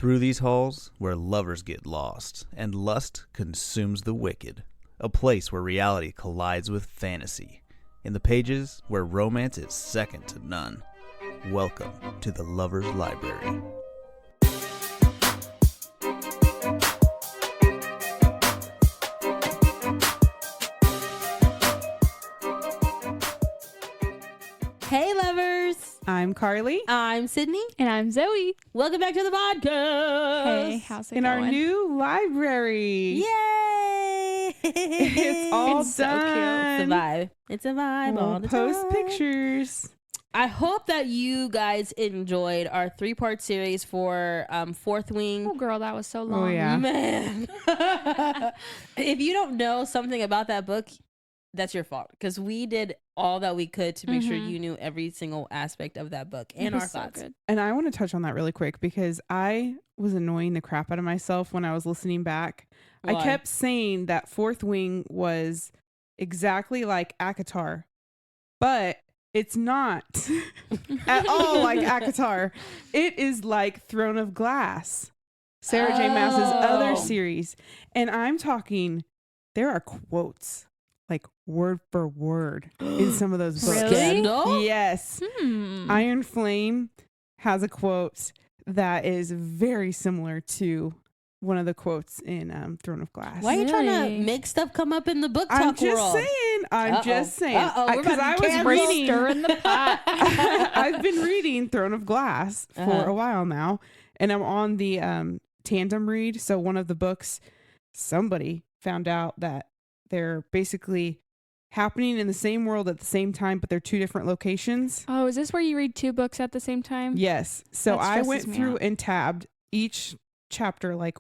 Through these halls, where lovers get lost and lust consumes the wicked, a place where reality collides with fantasy, in the pages where romance is second to none. Welcome to the Lover's Library. Hey, lovers. I'm Carly. I'm Sydney. And I'm Zoe. Welcome back to the podcast. Hey, how's it in going? our new library. Yay! It's all It's so done. cute. It's a vibe. It's a vibe all We'll the post time. pictures. I hope that you guys enjoyed our 3-part series for Fourth Wing. Oh, girl, that was so long. Oh, yeah. Man. If you don't know something about that book, that's your fault. Because we did all that we could to make sure you knew every single aspect of that book and It our was so thoughts. good. And I want to touch on that really quick because I was annoying the crap out of myself when I was listening back. Why? I kept saying that Fourth Wing was exactly like ACOTAR, but it's not at all like ACOTAR. It is like Throne of Glass, Sarah J. Maas's other Oh. series. And I'm talking, there are quotes like word for word in some of those books. Really? Scandal? Yes. Iron Flame has a quote that is very similar to one of the quotes in Throne of Glass. Why are you trying Really? to make stuff come up in the book talk I'm just world? saying. I'm just saying. Uh-oh, we're Because about I to was cancel. reading. Stirring the pot. I've been reading Throne of Glass for Uh-huh. a while now, and I'm on the tandem read. So one of the books, somebody found out that they're basically happening in the same world at the same time, but they're two different locations. Oh, is this where you read 2 books at the same time? Yes. So That I stresses went me through out. and tabbed each chapter, like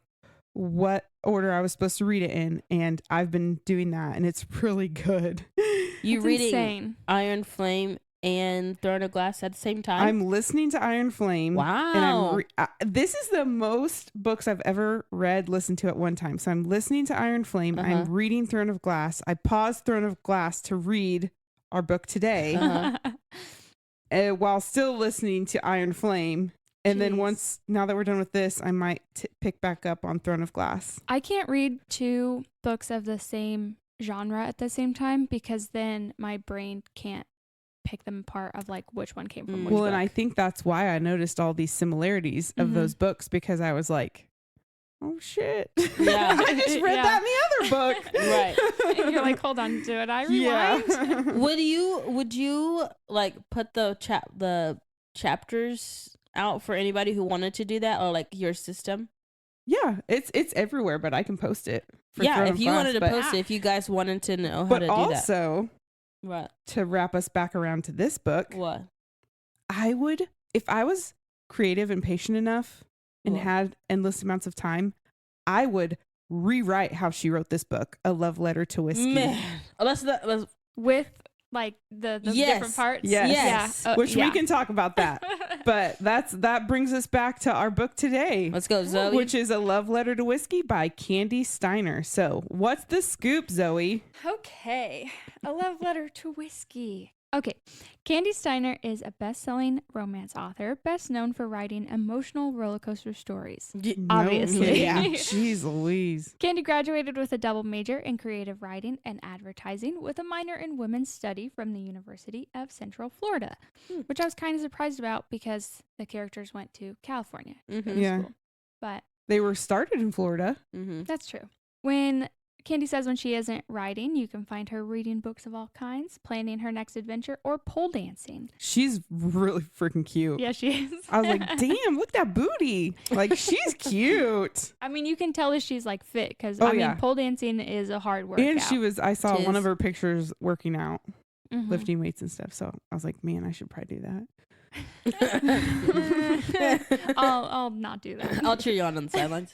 what order I was supposed to read it in, and I've been doing that, and it's really good. You That's reading insane. Iron Flame and Throne of Glass at the same time? I'm listening to Iron Flame. Wow. And this is the most books I've ever read, listened to at one time. So I'm listening to Iron Flame. Uh-huh. I'm reading Throne of Glass. I paused Throne of Glass to read our book today Uh-huh. while still listening to Iron Flame. And then Jeez. now that we're done with this, I might pick back up on Throne of Glass. I can't read 2 books of the same genre at the same time because then my brain can't pick them apart of like which one came from which Well, book. and I think that's why I noticed all these similarities of Mhm. those books, because I was like, oh shit. Yeah. I just read Yeah. that in the other book. Right. You're like, hold on, did I rewind? Yeah. Would you like put the chapters out for anybody who wanted to do that, or like your system? Yeah, it's everywhere, but I can post it. For Yeah, Throne if of you Glass, wanted to but, post it, if you guys wanted to know how but to do also that. Right. to wrap us back around to this book, What? I would, if I was creative and patient enough and What? had endless amounts of time, I would rewrite how she wrote this book, A Love Letter to Whiskey. Man. Oh, let's With like the Yes. different parts. Yes. Yes. Yeah. Which we can talk about that. But that brings us back to our book today, let's go, Zoe. which is A Love Letter to Whiskey by Kandi Steiner. So what's the scoop, Zoe? Okay, A Love Letter to Whiskey. Okay, Kandi Steiner is a best-selling romance author, best known for writing emotional roller coaster stories. Obviously. No kidding. Yeah. Jeez Louise. Kandi graduated with a double major in creative writing and advertising with a minor in women's study from the University of Central Florida, which I was kind of surprised about because the characters went to California. Mhm. Yeah. School. But They were started in Florida. Mhm. that's true. When Kandi says when she isn't writing, you can find her reading books of all kinds, planning her next adventure, or pole dancing. She's really freaking cute. Yeah, she is. I was like, damn, look at that booty. Like, she's cute. I mean, you can tell that she's like fit because Oh, I mean, yeah. pole dancing is a hard workout. And I saw Tis. one of her pictures working out, Mhm. lifting weights and stuff. So I was like, man, I should probably do that. I'll not do that. I'll cheer you on the sidelines.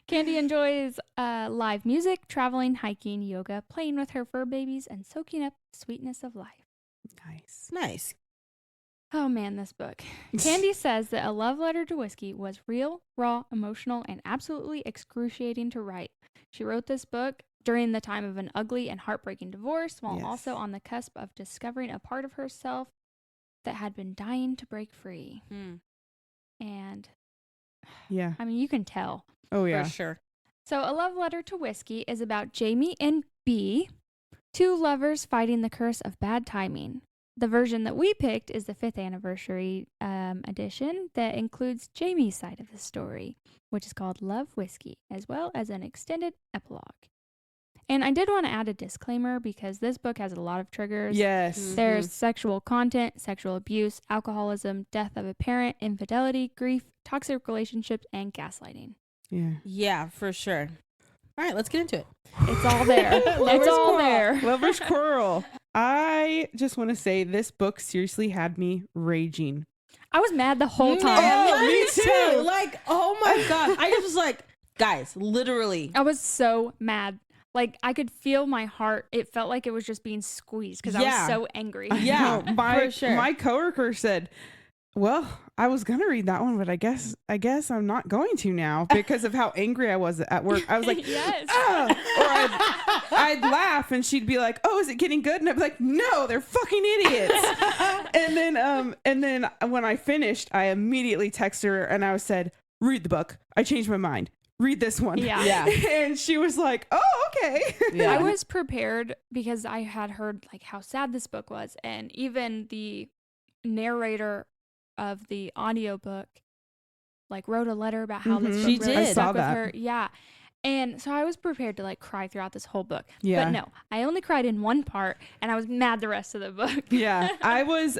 Kandi enjoys live music, traveling, hiking, yoga, playing with her fur babies, and soaking up the sweetness of life. Nice. Nice. Oh man, this book. Kandi says that A Love Letter to Whiskey was real, raw, emotional, and absolutely excruciating to write. She wrote this book during the time of an ugly and heartbreaking divorce, while Yes. also on the cusp of discovering a part of herself that had been dying to break free. And Yeah. I mean, you can tell. Oh yeah. For sure. So, A Love Letter to Whiskey is about Jamie and B, two lovers fighting the curse of bad timing. The version that we picked is the 5th anniversary edition that includes Jamie's side of the story, which is called Love Whiskey, as well as an extended epilogue. And I did want to add a disclaimer because this book has a lot of triggers. Yes. There's sexual content, sexual abuse, alcoholism, death of a parent, infidelity, grief, toxic relationships, and gaslighting. Yeah. Yeah, for sure. All right, let's get into it. It's all there. It's all there. Lover's Quarrel. I just want to say this book seriously had me raging. I was mad the whole time. Oh, Me me too. Like, oh my God. I just was like, guys, literally. I was so mad. Like, I could feel my heart. It felt like it was just being squeezed because I Yeah. was so angry. Yeah, No, my for sure. my coworker said, "Well, I was gonna read that one, but I guess I'm not going to now because of how angry I was at work." I was like, Yes. "Ah!" Or I'd laugh and she'd be like, "Oh, is it getting good?" And I'd be like, "No, they're fucking idiots." and then when I finished, I immediately texted her and I said, "Read the book. I changed my mind. Read this one." Yeah. Yeah. And she was like, "Oh, okay." Yeah. I was prepared because I had heard like how sad this book was, and even the narrator of the audiobook like wrote a letter about how this Mhm. book She really did. I saw stuck with that. her. Yeah. And so I was prepared to like cry throughout this whole book. Yeah. But no, I only cried in one part and I was mad the rest of the book. Yeah, I was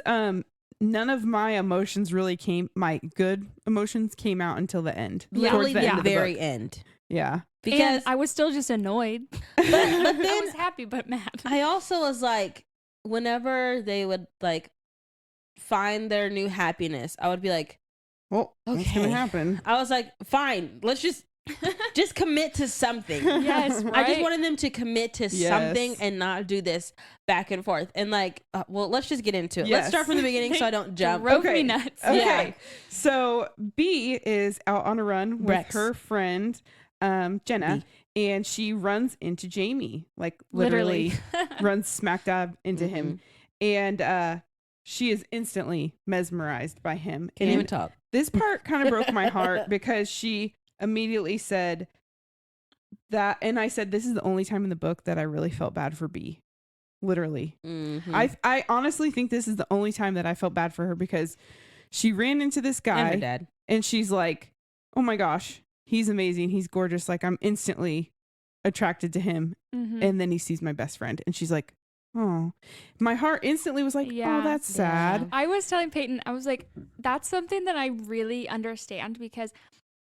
none of my emotions really came, my good emotions came out until the end. Literally Towards the the end of the very book. end. Yeah. Because And I was still just annoyed. but I then was happy but mad. I also was like, whenever they would like find their new happiness, I would be like, Well, what's Okay. gonna happen? I was like, fine, let's just commit to something. Yes, I just right? wanted them to commit to Yes. something and not do this back and forth. And like, well, let's just get into it. Yes. Let's start from the beginning so I don't jump. Drove Okay. me nuts. Okay. Yeah. So B is out on a run with Rex. her friend Jenna, and she runs into Jamie, like literally runs smack dab into him, and she is instantly mesmerized by him. Can't And even talk. this part kind of broke my heart because she immediately said that, and I said, this is the only time in the book that I really felt bad for B. Literally. Mhm. I honestly think this is the only time that I felt bad for her because she ran into this And her guy dad. and she's like, oh my gosh, he's amazing. He's gorgeous. Like, I'm instantly attracted to him. Mhm. And then he sees my best friend and she's like, oh, my heart instantly was like, Yeah. oh, that's sad. Yeah. I was telling Peyton, I was like, that's something that I really understand because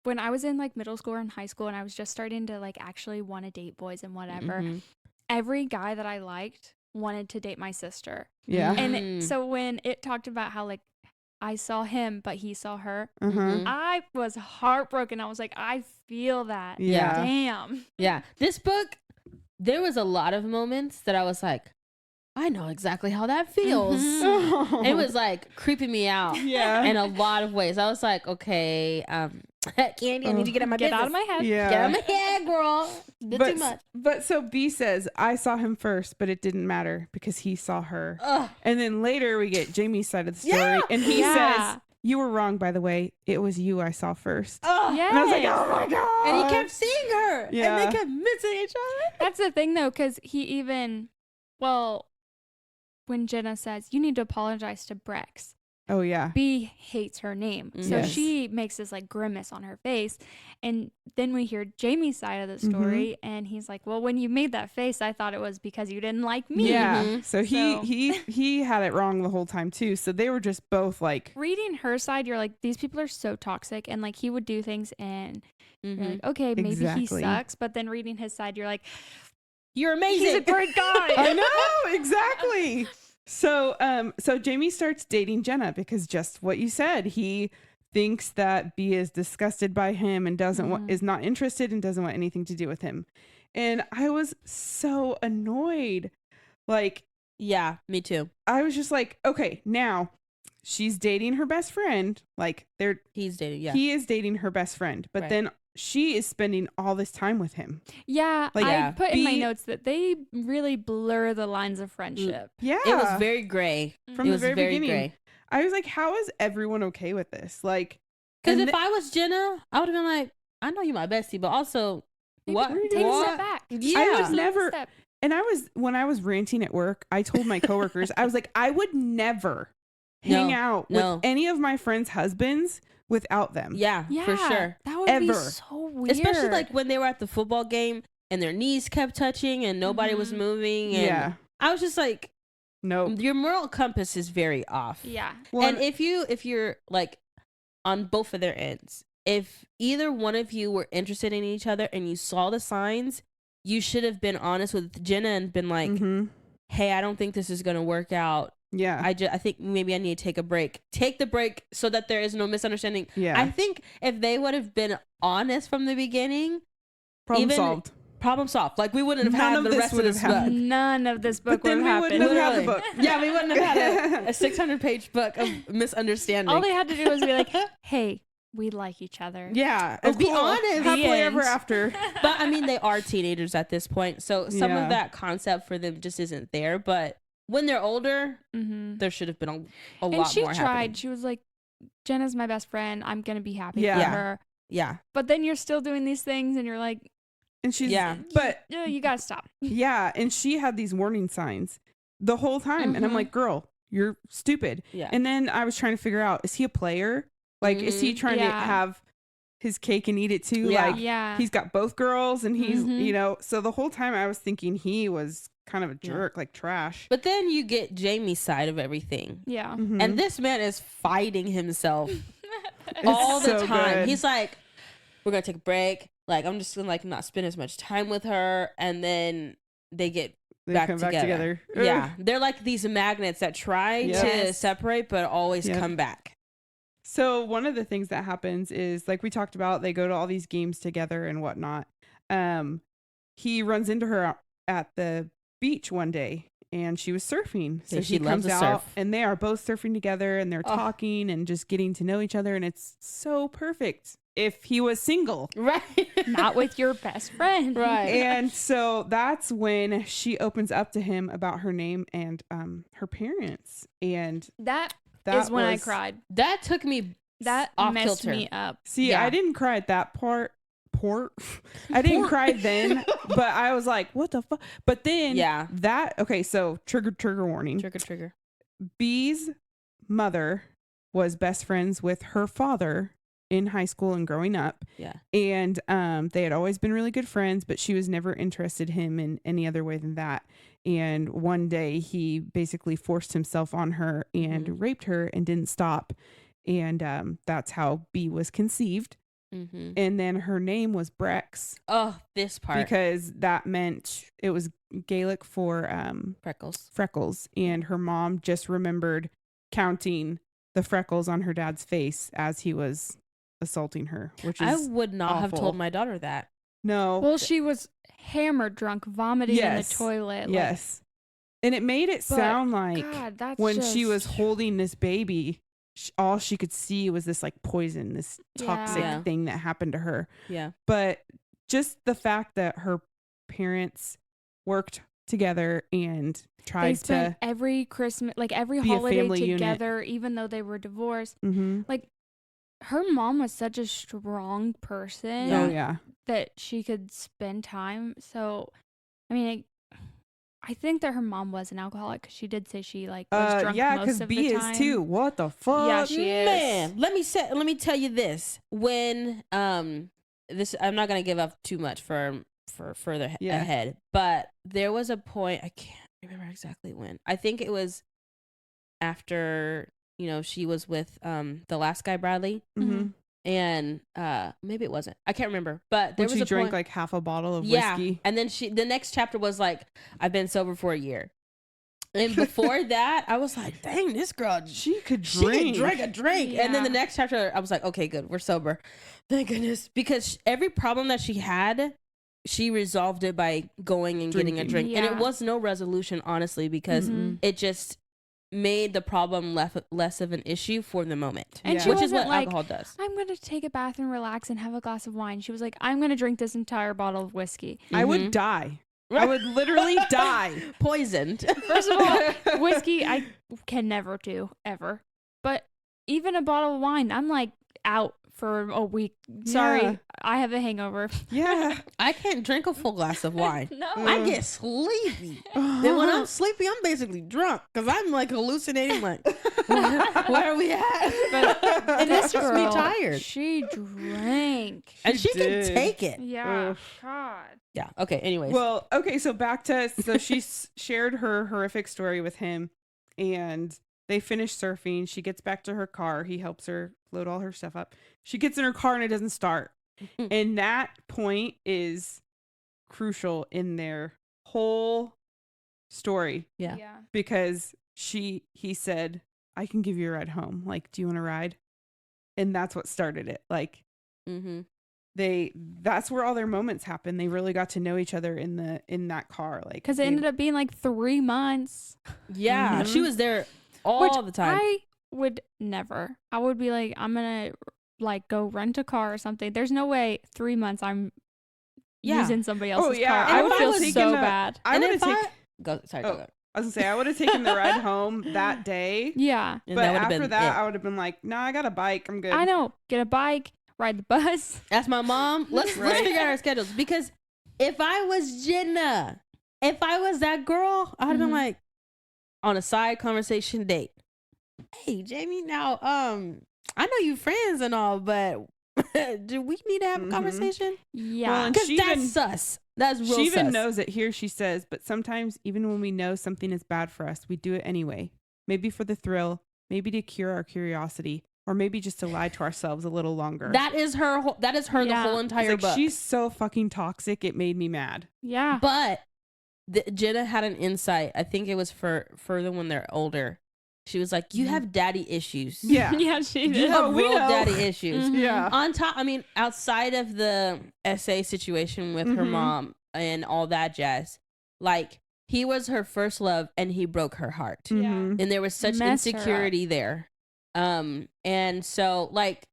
when I was in like middle school and high school and I was just starting to like actually want to date boys and whatever, Mhm. every guy that I liked wanted to date my sister. Yeah. Mhm. And so when it talked about how like I saw him, but he saw her, Uh-huh. Mhm. I was heartbroken. I was like, I feel that. Yeah. Damn. Yeah. This book, there was a lot of moments that I was like, I know exactly how that feels. Mhm. It was like creeping me out Yeah. in a lot of ways. I was like, okay, Kandi, I need to get out of my Get business. out of my head. Yeah. Get out of my head, girl. A bit too much. But so B says, I saw him first, but it didn't matter because he saw her. Ugh. And then later we get Jamie's side of the story. Yeah. And he Yeah. says, you were wrong, by the way. It was you I saw first. Ugh. Yeah. And I was like, oh my God. And he kept seeing her. Yeah. And they kept missing each other. That's the thing though, because he even, well, when Jenna says, you need to apologize to Brex, Oh, yeah. B hates her name. So Yes. she makes this like grimace on her face. And then we hear Jamie's side of the story and he's like, well, when you made that face, I thought it was because you didn't like me. Yeah. Mhm. So So- he had it wrong the whole time too. So they were just both like, Reading her side, you're like, these people are so toxic. And like he would do things and you're Mhm. like, okay, maybe he Exactly. sucks. But then reading his side, you're like, You're amazing. he's a great guy. I know, exactly. So Jamie starts dating Jenna because just what you said, he thinks that B is disgusted by him and doesn't want, is not interested and doesn't want anything to do with him. And I was so annoyed. Like, Yeah, me too. I was just like, okay, now she's dating her best friend. Like He's dating. Yeah. he is dating her best friend, but Right. then she is spending all this time with him. Yeah, Like, I yeah. put in my B- notes that they really blur the lines of friendship. Yeah. It was very gray. from it the was very very beginning. gray. I was like, how is everyone okay with this? Like, Because if I was Jenna, I would have been like, I know you my bestie, but also, Maybe what? Take a what? step back. Yeah. I would Take a never. step. And when I was ranting at work, I told my coworkers, I was like, I would never hang out with any of my friends' husbands without them. Yeah, for sure. That would be Ever. so weird. Especially like when they were at the football game and their knees kept touching and nobody was moving. And Yeah. I was just like, No. your moral compass is very off. Yeah. Well, And if you're like on both of their ends, if either one of you were interested in each other and you saw the signs, you should have been honest with Jenna and been like, hey, I don't think this is going to work out. Yeah. I think maybe I need to take a break. Take the break so that there is no misunderstanding. Yeah. I think if they would have been honest from the beginning, Problem even- solved. problem solved. Like we wouldn't have None had of the this rest of would this have book. happened. None of this book But then would we have wouldn't happened. have had the Literally. book. Yeah, we wouldn't have had a 600-page book of misunderstanding. All they had to do was be like, hey, we like each other. Yeah. And be honest. Happily The ever end. after. But I mean, they are teenagers at this point, so some Yeah. of that concept for them just isn't there. But when they're older, Mm-hmm. there should have been a And lot she more tried. happening. She was like, Jenna's my best friend. I'm going to be happy Yeah. for Yeah. her. Yeah, But then you're still doing these things and you're like, And she's, Yeah. but yeah, you got to stop. yeah. And she had these warning signs the whole time. And I'm Mhm. like, girl, you're stupid. yeah. And then I was trying to figure out, is he a player? Like, is he trying to Yeah. have his cake and eat it too? Yeah. Like, Yeah. he's got both girls and he's, Mhm. so the whole time I was thinking he was kind of a Yeah. jerk, like trash. But then you get Jamie's side of everything. Yeah. Mhm. And this man is fighting himself It's all the so time. good. He's like, we're going to take a break. Like, I'm just going to like not spend as much time with her. And then they get They back come together. Ugh. Yeah. They're like these magnets that try to Yes. separate, but always Yep. come back. So one of the things that happens is, like we talked about, they go to all these games together and whatnot. He runs into her at the beach one day and she was surfing. So Yeah, she she loves comes to out surf. and they are both surfing together and they're Oh. talking and just getting to know each other. And it's so perfect if he was single. Right. Not with your best friend. Right. And so that's when she opens up to him about her name and her parents. And That that is when I was- cried. That took me That off messed kilter. me up. See, Yeah. I didn't cry at that part. I didn't cry then, but I was like, what the fuck? But then Yeah. okay, so trigger warning. Trigger. B's mother was best friends with her father in high school and growing up. Yeah. And they had always been really good friends, but she was never interested in him in any other way than that. And one day he basically forced himself on her and raped her and didn't stop. And that's how B was conceived. Mm-hmm. And then her name was Brex Oh, this part. because that meant it was Gaelic for Freckles. freckles. And her mom just remembered counting the freckles on her dad's face as he was assaulting her, which I is would not have awful. told my daughter that. no. Well, she was hammered drunk, vomiting in the Yes. toilet. Yes. And it made it But, sound like God, that's when she was just- holding this baby, all she could see was this like poison, this toxic Yeah. thing that happened to her. Yeah. But just the fact that her parents worked together and they tried spent to. every Christmas, like every be a holiday family unit. together, even though they were divorced. Mhm. Her mom was such a strong person Yeah. Oh, yeah. that she could spend time. So, I mean, I think that her mom was an alcoholic because she did say she like was drunk Yeah, most because of B the is time. too. What the fuck? Yeah, she is. Man, let me tell you this. When this I'm not gonna give up too much for further Yeah. ahead, but there was a point I can't remember exactly when. I think it was after she was with the last guy Bradley, Mhm. and maybe it wasn't. I can't remember, but there When was she a drank point. like half a bottle of Yeah, whiskey. and then the next chapter was like, I've been sober for a year. And before that, I was like, dang, this girl, She could she could drink. drink a drink. And then the Yeah. next chapter, I was like, okay, good, we're sober. Thank goodness. Because every problem that she had, she resolved it by going and getting a Drinking. drink. And it Yeah. was no resolution, honestly, because Mhm. it just made the problem less of an issue for the moment. And Yeah. she Which is wasn't what like, alcohol does. I'm going to take a bath and relax and have a glass of wine. She was like, I'm going to drink this entire bottle of whiskey. I would Mhm. die. I would literally die. Poisoned. First of all, whiskey I can never do, ever. But even a bottle of wine, I'm like, out for a week. Sorry, Yeah. I have a hangover. Yeah. I can't drink a full glass of wine. No. I get sleepy. Then when I'm sleepy, I'm basically drunk because I'm like hallucinating. Like, where are we at? But And this this makes me girl, tired. she drank. And she did. can take it. Yeah. Ugh. God. Yeah. Okay. Anyways. Well, okay, so back to she shared her horrific story with him, and they finish surfing. She gets back to her car. He helps her load all her stuff up. She gets in her car and it doesn't start. And that point is crucial in their whole story Yeah. because he said, "I can give you a ride home. Like, do you want to ride?" And that's what started it. Like, Mm-hmm. that's where all their moments happen. They really got to know each other in that car. Like, Because it ended up being like 3 months. Yeah. Mhm. She was there all Which the time. I would never. I would be like, I'm going to like go rent a car or something. There's no way 3 months I'm Yeah. using somebody else's yeah, car. I I would would've feel taken so a- bad. I and would if have I taken. go, sorry, Oh. go. I was gonna say I would have taken the ride home that day, Yeah. And but that would've after been that, it. I would have been like, "No, I got a bike. I'm good." I know. Get a bike, ride the bus. Ask my mom. Let's Right. figure out our schedules. Because if I was Jenna, if I was that girl, I'd have been Mhm. like on a side conversation date. Hey, Jamie, now I know you friends and all, but do we need to have a Mhm. conversation? Yeah. Well, and Because she that's even- sus. That's real She even sus. knows it here. She says, "But sometimes, even when we know something is bad for us, we do it anyway. Maybe for the thrill, maybe to cure our curiosity, or maybe just to lie to ourselves a little longer." That is her. That is her. Yeah. The whole It's entire like, book. she's so fucking toxic. It made me mad. Yeah. But Jenna had an insight. I think it was for further when they're older. She was like, "You Mhm. have daddy issues. Yeah. Yeah, she You did. have Oh, we real know. daddy issues." Mhm. Yeah. On top, I mean, outside of the essay situation with her Mhm. mom and all that jazz, like he was her first love and he broke her heart. Mhm. And there was such Messed her up. insecurity there. And so like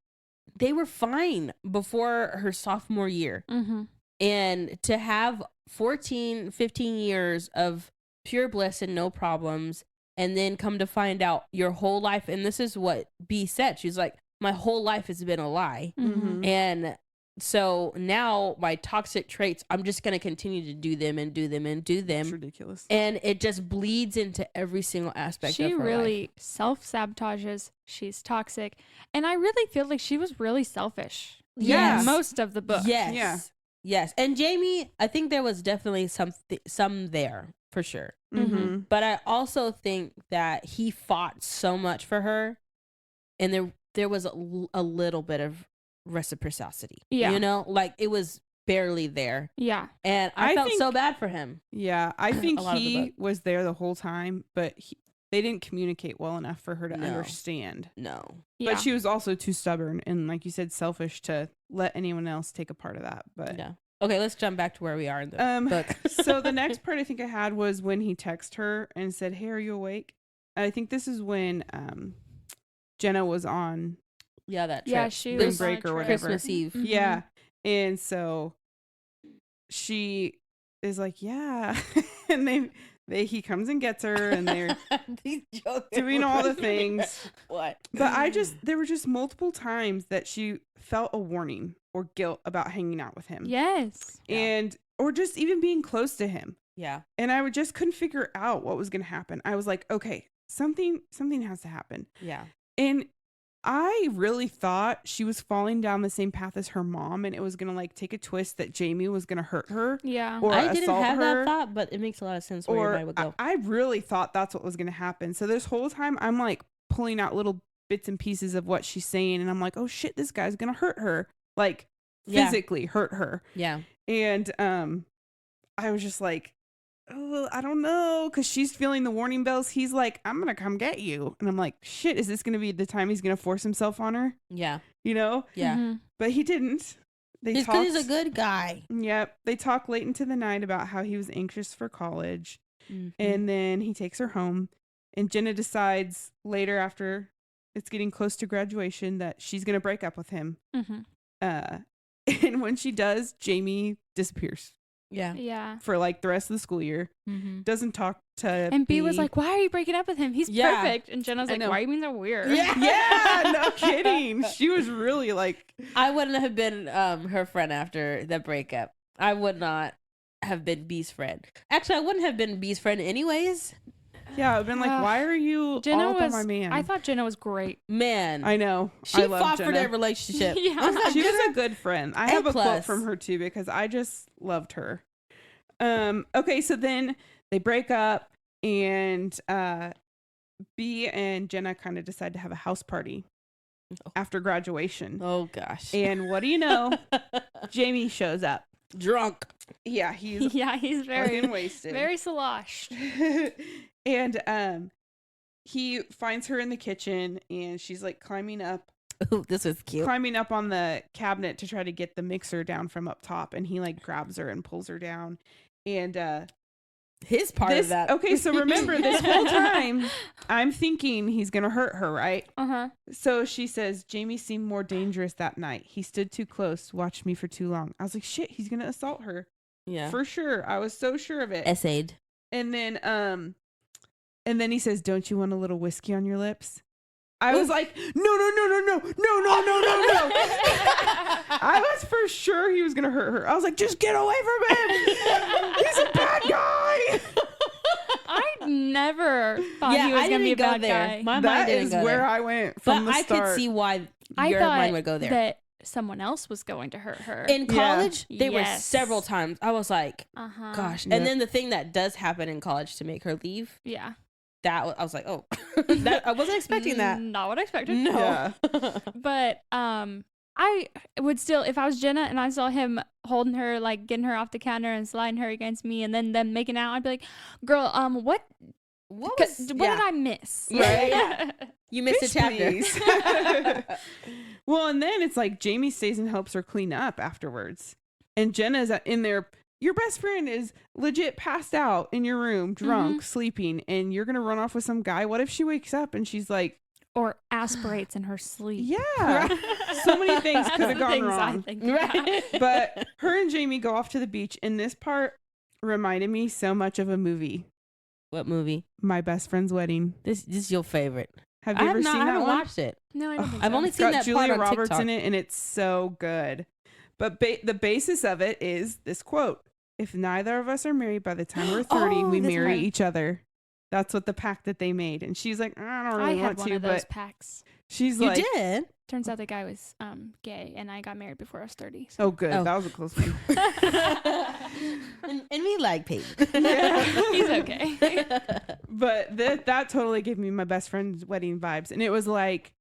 they were fine before her sophomore year. Mm-hmm. And to have 14, 15 years of pure bliss and no problems, and then come to find out your whole life, and this is what B said. She's like, my whole life has been a lie. Mhm. And so now my toxic traits, I'm just going to continue to do them and do them and do It's them. ridiculous. And it just bleeds into every single aspect She of her really life. self-sabotages. She's toxic. And I really feel like she was really selfish. Yes. In most of the book. Yes. Yeah. Yes. And Jamie, I think there was definitely some there for sure. Mhm. But I also think that he fought so much for her, and there was a little bit of reciprocity. Yeah. You know, like it was barely there. Yeah. And I I felt think- so bad for him. Yeah, I think A lot of the he book. was there the whole time, but they didn't communicate well enough for her to No. understand. No. Yeah. But she was also too stubborn and, like you said, selfish to let anyone else take a part of that. But Yeah. Okay, let's jump back to where we are in the book. so the next part I think I had was when he texted her and said, "Hey, are you awake?" I think this is when Jenna was on. Yeah, that trip. Yeah, she Spring was on a break or trip. whatever. Christmas Eve. Mhm. Yeah, and so she is like, "Yeah," and he comes and gets her, and they're. These jokes doing were all the funny. things. What? But there were just multiple times that she felt a warning or guilt about hanging out with him. Yes. Yeah. Or just even being close to him. Yeah. And I just couldn't figure out what was going to happen. I was like, okay, something has to happen. Yeah. And I really thought she was falling down the same path as her mom, and it was going to like take a twist that Jamie was going to hurt her Yeah. or I didn't assault have her. that thought, but it makes a lot of sense where your Or mind would go. I really thought that's what was going to happen. So this whole time I'm like pulling out little bits and pieces of what she's saying, and I'm like, oh shit, this guy's going to hurt her. Like Yeah. physically hurt her. Yeah. And I was just like, oh, I don't know, because she's feeling the warning bells. He's like, I'm going to come get you. And I'm like, shit, is this going to be the time he's going to force himself on her? Yeah. You know? Yeah. Mhm. But he didn't. They He's talked. because he's a good guy. Yep. They talk late into the night about how he was anxious for college. Mm-hmm. And then he takes her home. And Jenna decides later, after it's getting close to graduation, that she's going to break up with him. Mhm. And when she does, Jamie disappears. Yeah. for like the rest of the school year. Mm-hmm. Doesn't talk to And B was like, why are you breaking up with him? He's Yeah. perfect. And Jenna's I like, know. why are you being so weird? yeah, no kidding. She was really like, I wouldn't have been her friend after the breakup. I would not have been B's friend. Actually, I wouldn't have been B's friend anyways. yeah, I've been like, why are you Jenna all up on was, my man? I thought Jenna was great. Man, I know. she I love fought Jenna. for their relationship. Yeah. She was a good friend. I have a quote A+. from her too because I just loved her. Okay, so then they break up and B and Jenna kind of decide to have a house party after graduation. Oh gosh. And what do you know? Jamie shows up. Drunk. Yeah, he's Yeah, he's very, fucking wasted. very sloshed. And he finds her in the kitchen and she's like climbing up Ooh, this was cute. on the cabinet to try to get the mixer down from up top, and he like grabs her and pulls her down. And His part of that. okay, so remember this whole time I'm thinking he's gonna hurt her, right? Uh-huh. So she says, Jamie seemed more dangerous that night. He stood too close, watched me for too long. I was like, shit, he's gonna assault her. Yeah. For sure. I was so sure of it. Essayed. And then he says, don't you want a little whiskey on your lips? I was like, no. I was for sure he was going to hurt her. I was like, just get away from him. He's a bad guy. I never thought he was I going to be a didn't go bad there. guy. My mind That didn't is go where there. I went But from the I start. could see why I your thought mind would go there. that someone else was going to hurt her. In college, there were Yes. several times I was like, Uh-huh. gosh. Yep. And then the thing that does happen in college to make her leave, Yeah. I was like, oh, I wasn't expecting that. Not what I expected. No. Yeah. But I would still, if I was Jenna and I saw him holding her, like getting her off the counter and sliding her against me and then them making out, I'd be like, girl, what What did I miss? Yeah. You missed a Bitch, chapter. please. Well, and then it's like Jamie stays and helps her clean up afterwards. And Jenna's in there. Your best friend is legit passed out in your room, drunk, sleeping, and you're going to run off with some guy. What if she wakes up and she's like, Or aspirates in her sleep. yeah, so many things could have gone Things I wrong. think about. But her and Jamie go off to the beach, and this part reminded me so much of a movie, What movie? My Best Friend's Wedding. This is your favorite. Have you ever seen I that haven't one? watched it. No, I don't think I've so. only It's seen got that Julia part on Roberts TikTok. in it, and it's so good. But the basis of it is this quote: "If neither of us are married by the time we're 30, Oh, we that's marry right. each other." That's what the pact that they made. And she's like, I don't I really had want one to, of those but packs. she's You like, did? Turns out the guy was gay, and I got married before I was 30. So. oh, good. Oh. That was a close one. and we like Peyton. He's okay. But that totally gave me My Best Friend's Wedding vibes. And it was like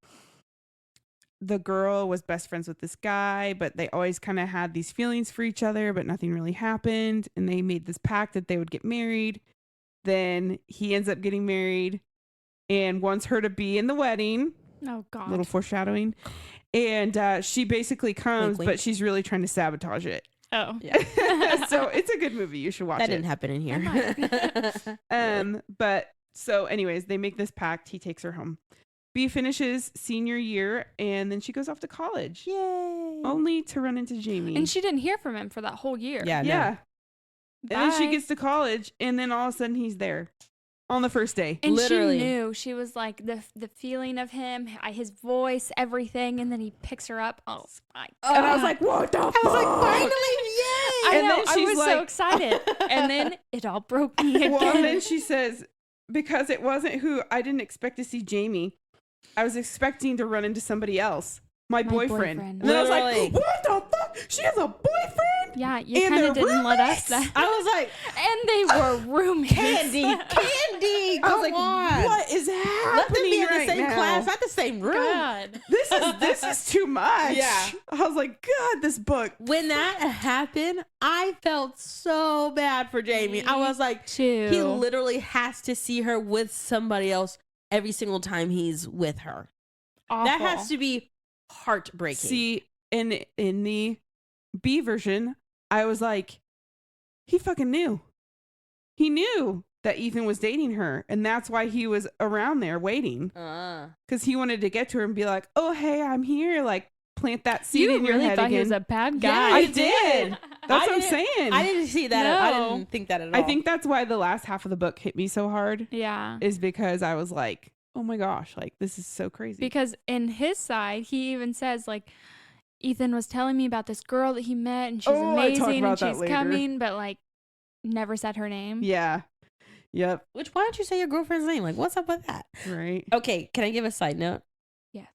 the girl was best friends with this guy, but they always kind of had these feelings for each other, but nothing really happened. And they made this pact that they would get married. Then he ends up getting married and wants her to be in the wedding. Oh, God. Little foreshadowing. And she basically comes, Wink, wink. but she's really trying to sabotage it. Oh. Yeah. So it's a good movie. You should watch That it. didn't happen in here. But so anyways, they make this pact. He takes her home. B finishes senior year and then she goes off to college. Yay. Only to run into Jamie. And she didn't hear from him for that whole year. Yeah, no. yeah. And then she Bye. gets to college and then all of a sudden he's there on the first day. And Literally. she knew. She was like the feeling of him, his voice, everything. And then he picks her up. Oh, my God. And I was like, what the fuck? I was like, finally, yay. I and know. then I she's was so like- excited. And then it all broke me again. Well, and then she says, because it wasn't who I didn't expect to see Jamie. I was expecting to run into somebody else. My boyfriend. boyfriend. And then I was Literally. like, what the fuck? She has a boyfriend? Yeah, you And kind of they're didn't let us. roommates? I was like, And they were roommates. Candy, I come was like, on. what is happening Let them be in right the same now? class, not the same room. God. This is too much. Yeah. I was like, God, this book. When that happened, I felt so bad for Jamie. I was like, Too. he literally has to see her with somebody else every single time he's with her. Awful. That has to be heartbreaking. See, in the B version, I was like, he fucking knew. He knew that Ethan was dating her, and that's why he was around there waiting, because he wanted to get to her and be like, oh, hey, I'm here. Like, plant that seed You in your really head thought again. he was a bad Yeah, guy. I did. That's what I'm saying. I didn't see that. I No. didn't think that at all. I think that's why the last half of the book hit me so hard, Yeah. is because I was like, oh my gosh, like this is so crazy. Because in his side, he even says, like, Ethan was telling me about this girl that he met and she's I talk amazing about and that she's later. coming, but like never said her name. Yeah. Yep. Which, why don't you say your girlfriend's name? Like, what's up with that? Right. Okay, can I give a side note? Yes.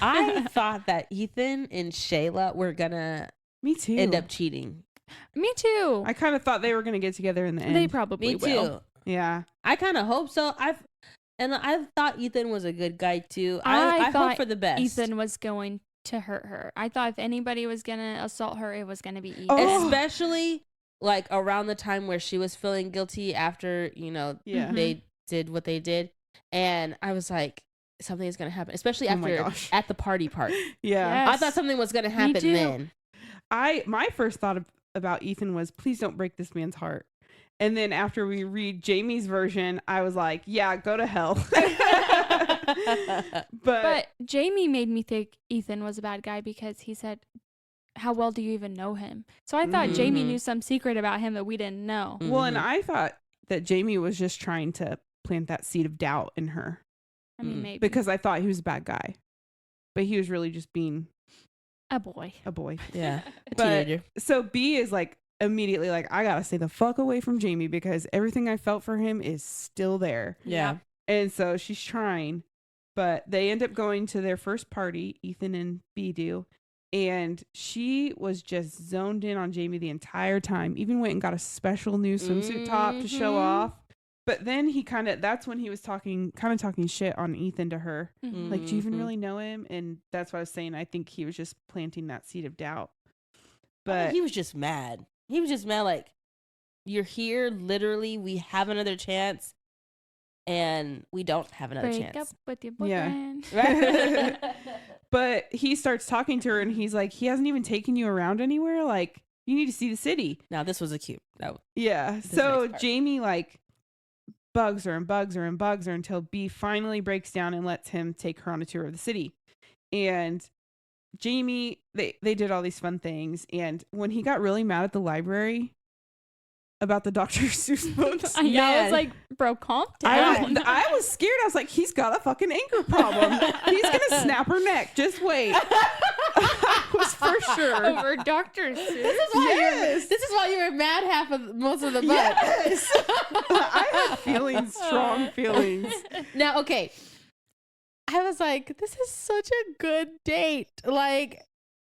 I thought that Ethan and Shayla were gonna Me too. end up cheating. Me too. I kind of thought they were going to get together in the end. They probably Me will. too. Yeah. I kind of hope so. I thought Ethan was a good guy too. I hope thought for the best. Ethan was going to hurt her. I thought if anybody was going to assault her, it was going to be Ethan. Oh. Especially like around the time where she was feeling guilty after, Yeah. they did what they did. And I was like, something is going to happen, especially Oh my after gosh. at the party part. Yeah. Yes. I thought something was going to happen too. then. My first thought about Ethan was, please don't break this man's heart. And then after we read Jamie's version, I was like, yeah, go to hell. But Jamie made me think Ethan was a bad guy because he said, how well do you even know him? So I thought Jamie Mhm. knew some secret about him that we didn't know. well, and Mhm. I thought that Jamie was just trying to plant that seed of doubt in her, I mean, Mm. maybe. because I thought he was a bad guy, but he was really just being a boy. a boy. Yeah, a But- teenager. So B is like immediately like, I gotta stay the fuck away from Jamie because everything I felt for him is still there. Yeah. And so she's trying, but they end up going to their first party, Ethan and B do. And she was just zoned in on Jamie the entire time, even went and got a special new swimsuit top to show Mhm. off. But then that's when he was talking shit on Ethan to her. Mhm. Like, do you even Mhm. really know him? And that's what I was saying. I think he was just planting that seed of doubt. But But he was just mad. He was just mad. Like, you're here. Literally, we have another chance, and we don't have another Break up chance. with your Yeah. boyfriend. Right? But he starts talking to her and he's like, he hasn't even taken you around anywhere. Like, you need to see the city. Now, this was a cute. Yeah. This So next part. Jamie like bugs her and bugs her and bugs her until B finally breaks down and lets him take her on a tour of the city. And Jamie, they did all these fun things. And when he got really mad at the library about the Dr. Seuss books, I know. I Man. was like, bro, calm down. I was scared. I was like, he's got a fucking anger problem. He's gonna snap her neck. Just wait. I was for sure. Over Dr. Seuss. Yes. This is why you were mad half of most of the book. Yes. I had feelings, strong feelings. Now, okay. I was like, this is such a good date. Like,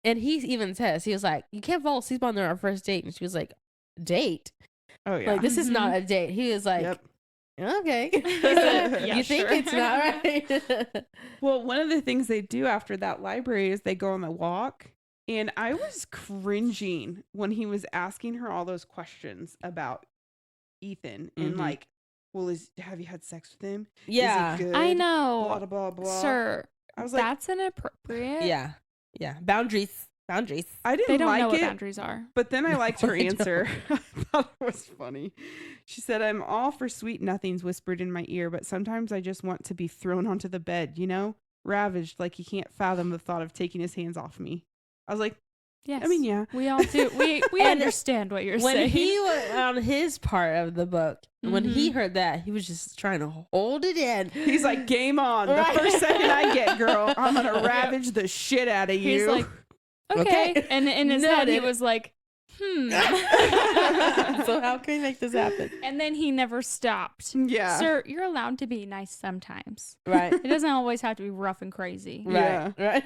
and he even says, he was like, you can't fall asleep on our first date. And she was like, date? Oh yeah. Like, this is not a date. He was like, Yep. okay. Yeah, You think sure. it's not right? Well, one of the things they do after that library is they go on the walk. And I was cringing when he was asking her all those questions about Ethan and Mhm. like, well, have you had sex with him? Yeah. Is he good? I Blah, know. blah, blah, blah. Sir, I was like, that's inappropriate. Yeah. Yeah. Boundaries. Boundaries. I didn't They don't like know what it. boundaries are. But then I liked her I don't. answer. I thought it was funny. She said, I'm all for sweet nothings whispered in my ear, but sometimes I just want to be thrown onto the bed, ravaged like he can't fathom the thought of taking his hands off me. I was like, Yes. I mean, yeah. We all do. We And understand what you're When saying. he was on his part of the book, when he Mhm. heard that, he was just trying to hold it in. He's like, game on. The Right. first second I get, girl, I'm going to ravage the shit out of you. He's like, okay. Okay. And in his head, he Noted. was like, So how can we make this happen? And then he never stopped. yeah. Sir, you're allowed to be nice sometimes. Right. It doesn't always have to be rough and crazy. Yeah. Right.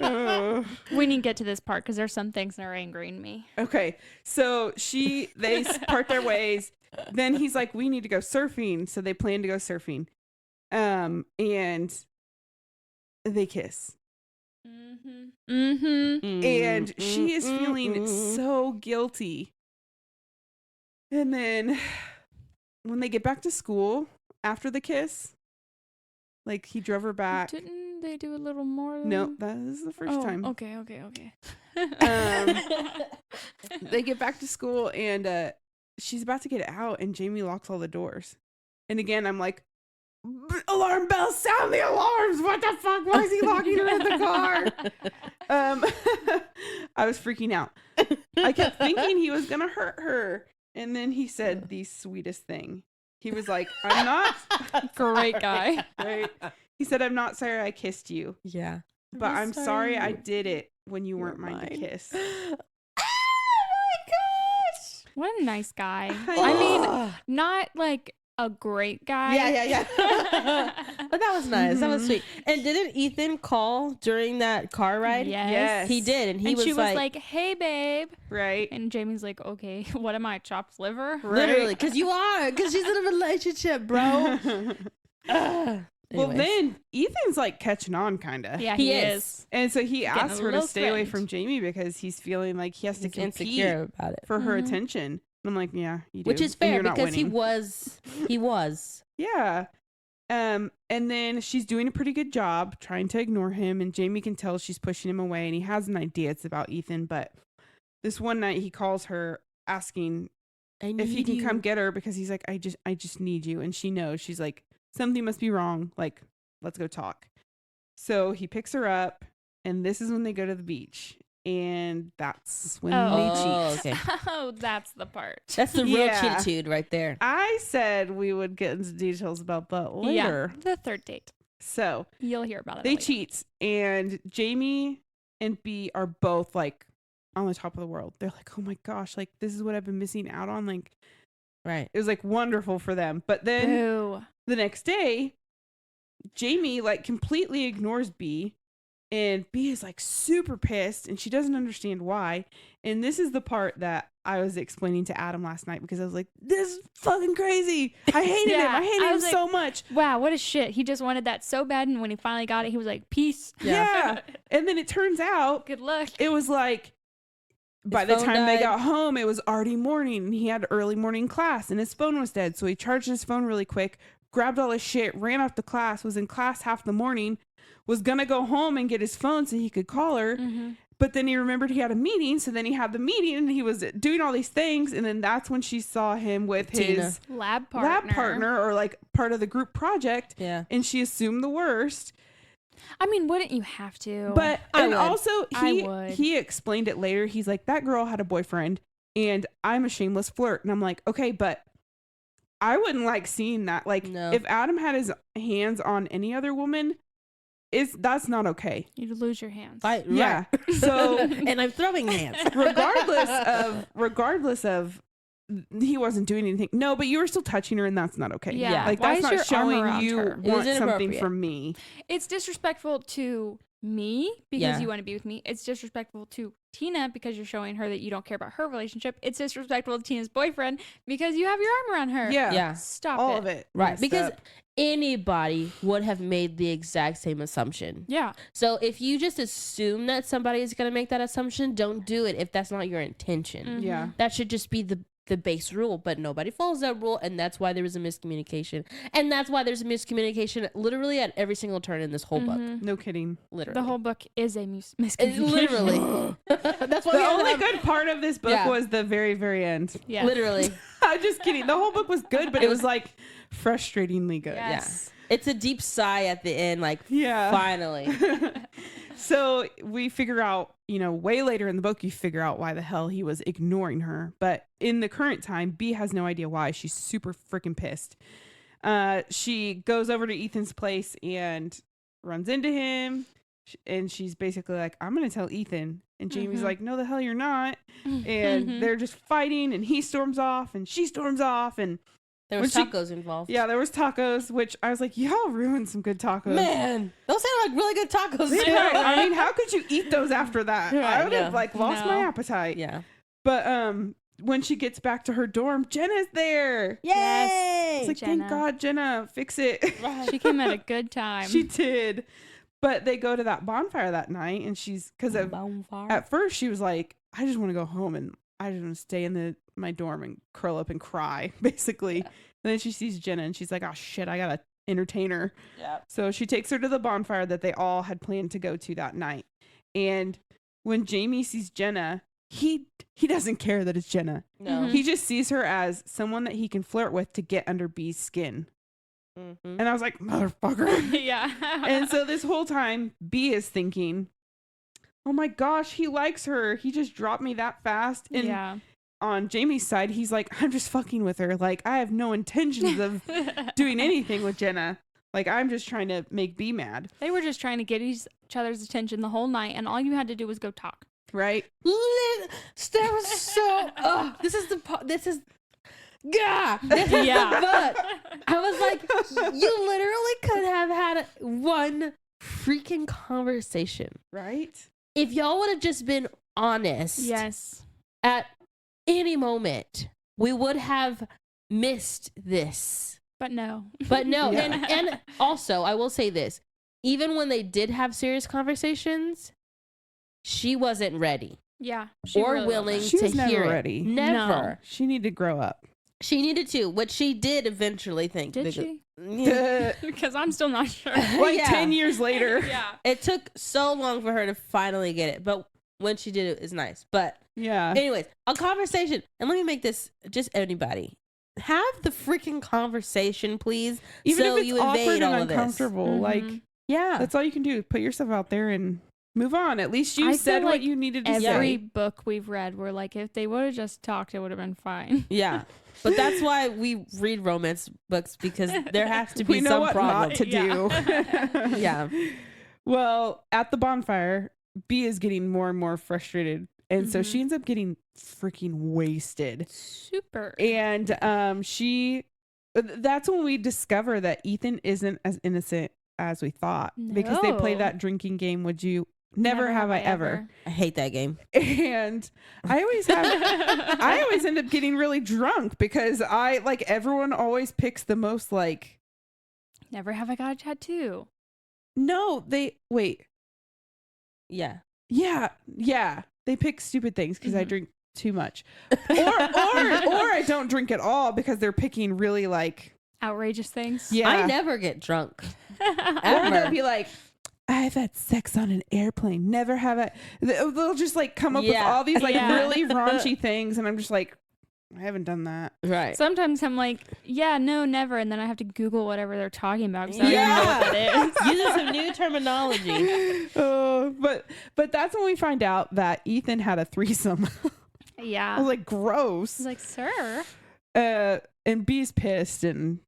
Uh, We need to get to this part because there's some things that are angering me. okay. So they part their ways. Then he's like, we need to go surfing. So they plan to go surfing. And they kiss. Mm-hmm. Mm-hmm. And she is feeling so guilty. And then when they get back to school after the kiss, like he drove her back. Didn't they do a little more? No, that is the first time. Okay. They get back to school and she's about to get out and Jamie locks all the doors. And again, I'm like, alarm bell, sound the alarms. What the fuck? Why is he locking her in the car? I was freaking out. I kept thinking he was going to hurt her. And then he said the sweetest thing. He was like, I'm not. Great guy. Right? He said, I'm not sorry I kissed you. Yeah. But I'm sorry I did it when you weren't mine to kiss. Oh my gosh. What a nice guy. I I mean, Oh. not like a great guy. Yeah. But that was nice. That was Mhm. sweet. And didn't Ethan call during that car ride? Yes. He did. And She was like, hey, babe. Right? And Jamie's like, okay, what am I, chopped liver? literally, because you are. Because she's in a relationship, bro. Well, then Ethan's like catching on, kind of. Yeah, He he is. is. And so he Getting asks a her to little stay away threatened. from Jamie because he's feeling like he has to He's compete insecure about it. for her Mhm. attention. And I'm like, yeah, you do. Which is and fair you're not because he winning. was. Yeah. And then she's doing a pretty good job trying to ignore him, and Jamie can tell she's pushing him away, and he has an idea it's about Ethan, but this one night he calls her asking if he can come get her because he's like, I just need you. And she knows. She's like, something must be wrong. Like, let's go talk. So he picks her up, and this is when they go to the beach. And that's when they cheat. Okay. Oh, that's the part. That's the real Yeah. attitude right there. I said we would get into details about that later. Yeah, the third date. So You'll hear about it. they later. cheat, and Jamie and B are both like on the top of the world. They're like, oh my gosh, like this is what I've been missing out on. Like, Right. it was like wonderful for them. But then Boo. the next day, Jamie like completely ignores B, and B is like super pissed, and she doesn't understand why. And this is the part that I was explaining to Adam last night because I was like, this is fucking crazy. I hated him. Yeah, I hated I him was like, so much. Wow, what a shit. He just wanted that so bad, and when he finally got it, he was like, peace. Yeah. And then it turns out Good luck. it was like by the phone time they died. got home, it was already morning, and he had early morning class, and his phone was dead. So he charged his phone really quick, grabbed all his shit, ran off to class, was in class half the morning, was gonna go home and get his phone so he could call her. Mm-hmm. But then he remembered he had a meeting, so then he had the meeting, and he was doing all these things, and then that's when she saw him with Tina. his Lab partner. lab partner, or like part of the group project, Yeah. and she assumed the worst. I mean, wouldn't you have to? But I and would. also I would. he explained it later. He's like, that girl had a boyfriend, and I'm a shameless flirt. And I'm like, okay, but I wouldn't like seeing that. Like, No. if Adam had his hands on any other woman, that's not okay. you'd lose your hands. Right. Yeah. So And I'm throwing hands. regardless of he wasn't doing anything. No, but you were still touching her, and that's not okay. Yeah. Like, Why that's is your not arm showing around you her? It was want something inappropriate. from me. It's disrespectful to me because Yeah. you want to be with me. It's disrespectful to Tina because you're showing her that you don't care about her relationship. It's disrespectful to Tina's boyfriend because you have your arm around her. Yeah. Yeah. Stop All it. of it. Right. messed Because up. anybody would have made the exact same assumption. Yeah. So if you just assume that somebody is going to make that assumption, don't do it if that's not your intention. Mhm. Yeah. That should just be the base rule, but nobody follows that rule, and that's why there was a miscommunication. And that's why there's a miscommunication literally at every single turn in this whole book. Mhm. No kidding. Literally. The whole book is a It's miscommunication. literally. That's why The we have to only have- good part of this book Yeah. was the very, very end. Yeah. Literally. I'm just kidding. The whole book was good, but it was like frustratingly good. Yes. It's a deep sigh at the end, like, Yeah. finally. So we figure out, way later in the book, you figure out why the hell he was ignoring her. But in the current time, B has no idea why. She's super freaking pissed. She goes over to Ethan's place and runs into him. And she's basically like, I'm going to tell Ethan. And Jamie's Mhm. like, no, the hell you're not. And they're just fighting, and he storms off, and she storms off. And There was When she- tacos involved. yeah, there was tacos, which I was like, y'all ruined some good tacos. Man, those sound like really good tacos. They too. were. I mean, how could you eat those after that? Right, I would have yeah. lost my No. appetite. Yeah. But when she gets back to her dorm, Jenna's there. Yay! It's like, Jenna. thank God, Jenna, fix it. She came at a good time. She did. But they go to that bonfire that night, and because at first she was like, I just want to go home, and I just want to stay in my dorm and curl up and cry, basically. And then she sees Jenna, and she's like, oh shit, I gotta entertain her. Yeah. So she takes her to the bonfire that they all had planned to go to that night. And when Jamie sees Jenna, he doesn't care that it's Jenna. No. Mhm. He just sees her as someone that he can flirt with to get under B's skin. Mm-hmm. And I was like, motherfucker. Yeah. And so this whole time, B is thinking, oh my gosh, he likes her. He just dropped me that fast. And yeah. on Jamie's side, he's like, I'm just fucking with her. Like, I have no intentions of doing anything with Jenna. Like, I'm just trying to make B mad. They were just trying to get each other's attention the whole night, and all you had to do was go talk. Right? That was so. This is God. This is Yeah. the book. I was like, you literally could have had one freaking conversation. Right? If y'all would have just been honest. Yes. At any moment, we would have missed this. But no. But no, Yeah. and also I will say this: even when they did have serious conversations, she wasn't ready Yeah. She or really willing wasn't. She to was never hear ready. it. Never. She needed to grow up. She needed to, which she did eventually. Think Did she? Yeah. Because I'm still not sure. Like Yeah. 10 years later. Yeah. It took so long for her to finally get it, but when she did it, it's nice. But Yeah. anyways, a conversation, and let me make this just anybody. Have the freaking conversation, please. Even so if it's you awkward evade and all of this. uncomfortable, like, Mhm. Yeah. that's all you can do. Put yourself out there and move on. At least you I said feel what like you needed to Every say. book we've read, we're like, if they would have just talked, it would have been fine. Yeah. But that's why we read romance books, because there has to be We know some what problem. not to do. Yeah. Well, at the bonfire, B is getting more and more frustrated. And so Mhm. she ends up getting freaking wasted. Super. And that's when we discover that Ethan isn't as innocent as we thought. Because they play No. that drinking game, would you never have I ever. I hate that game. And I always end up getting really drunk because everyone always picks the most like Never have I got a tattoo. no, wait. Yeah. Yeah. They pick stupid things because I Mhm. drink too much. Or I don't drink at all because they're picking really like Outrageous things. yeah. I never get drunk. Or Ever. they'll be like, I've had sex on an airplane. Never have I. They'll just like come up with Yeah. all these like Yeah. really raunchy things, and I'm just like, I haven't done that. Right. Sometimes I'm like, yeah, no, never. And then I have to Google whatever they're talking about because I Yeah. don't even know what that is. Using some new terminology. But that's when we find out that Ethan had a threesome. I Yeah. was like, gross. He's like, sir. And B's pissed, and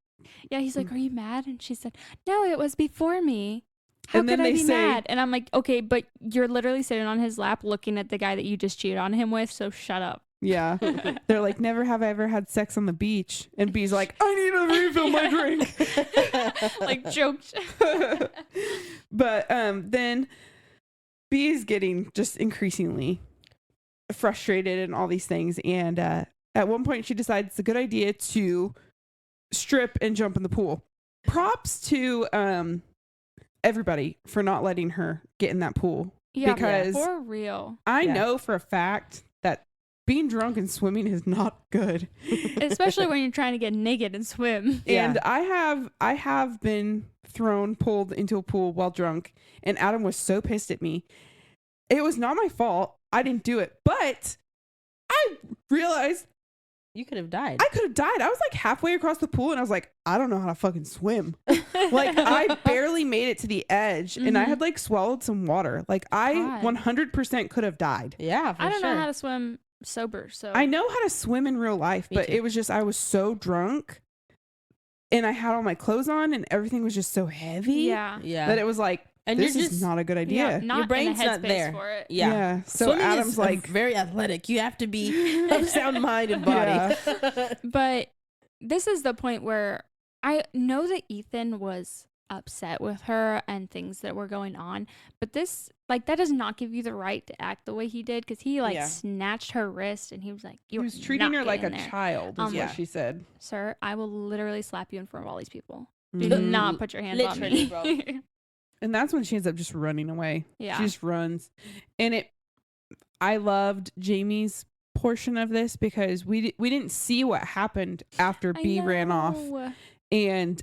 Yeah, he's like, are you mad? And she said, no, it was before me. How And then could I they be say- mad? And I'm like, okay, but you're literally sitting on his lap looking at the guy that you just cheated on him with, so shut up. yeah, they're like, never have I ever had sex on the beach. And B's like, I need to refill my drink. Like, joked. But then B is getting just increasingly frustrated and all these things. And at one point, she decides it's a good idea to strip and jump in the pool. Props to everybody for not letting her get in that pool. Yeah, Because for real. I Yeah. know for a fact that being drunk and swimming is not good. Especially when you're trying to get naked and swim. Yeah. And I have been pulled into a pool while drunk, and Adam was so pissed at me. It was not my fault. I didn't do it, but I realized You could have died. I could have died. I was like halfway across the pool, and I was like, I don't know how to fucking swim. Like I barely made it to the edge, and I Mhm. had like swallowed some water. Like I God. 100% could have died. Yeah, for I don't sure. know how to swim sober, so I know how to swim in real life, Me but too. it was just I was so drunk, and I had all my clothes on, and everything was just so heavy yeah. Yeah. that it was like, and this you're is just not a good idea. Yeah, not brain's in a not headspace there. for it. Yeah. So Swimming Adam's is like, very athletic. You have to be of sound mind and body. But this is the point where I know that Ethan was upset with her and things that were going on, but this, like, that does not give you the right to act the way he did, because he, like, Yeah. snatched her wrist and he was like, he you was treating her like a there. child, is Yeah. what she said. Sir, I will literally slap you in front of all these people. Do Mhm. not put your hands on me. Literally, And that's when she ends up just running away. Yeah. She just runs. And I loved Jamie's portion of this because we didn't see what happened after I B ran off. know. And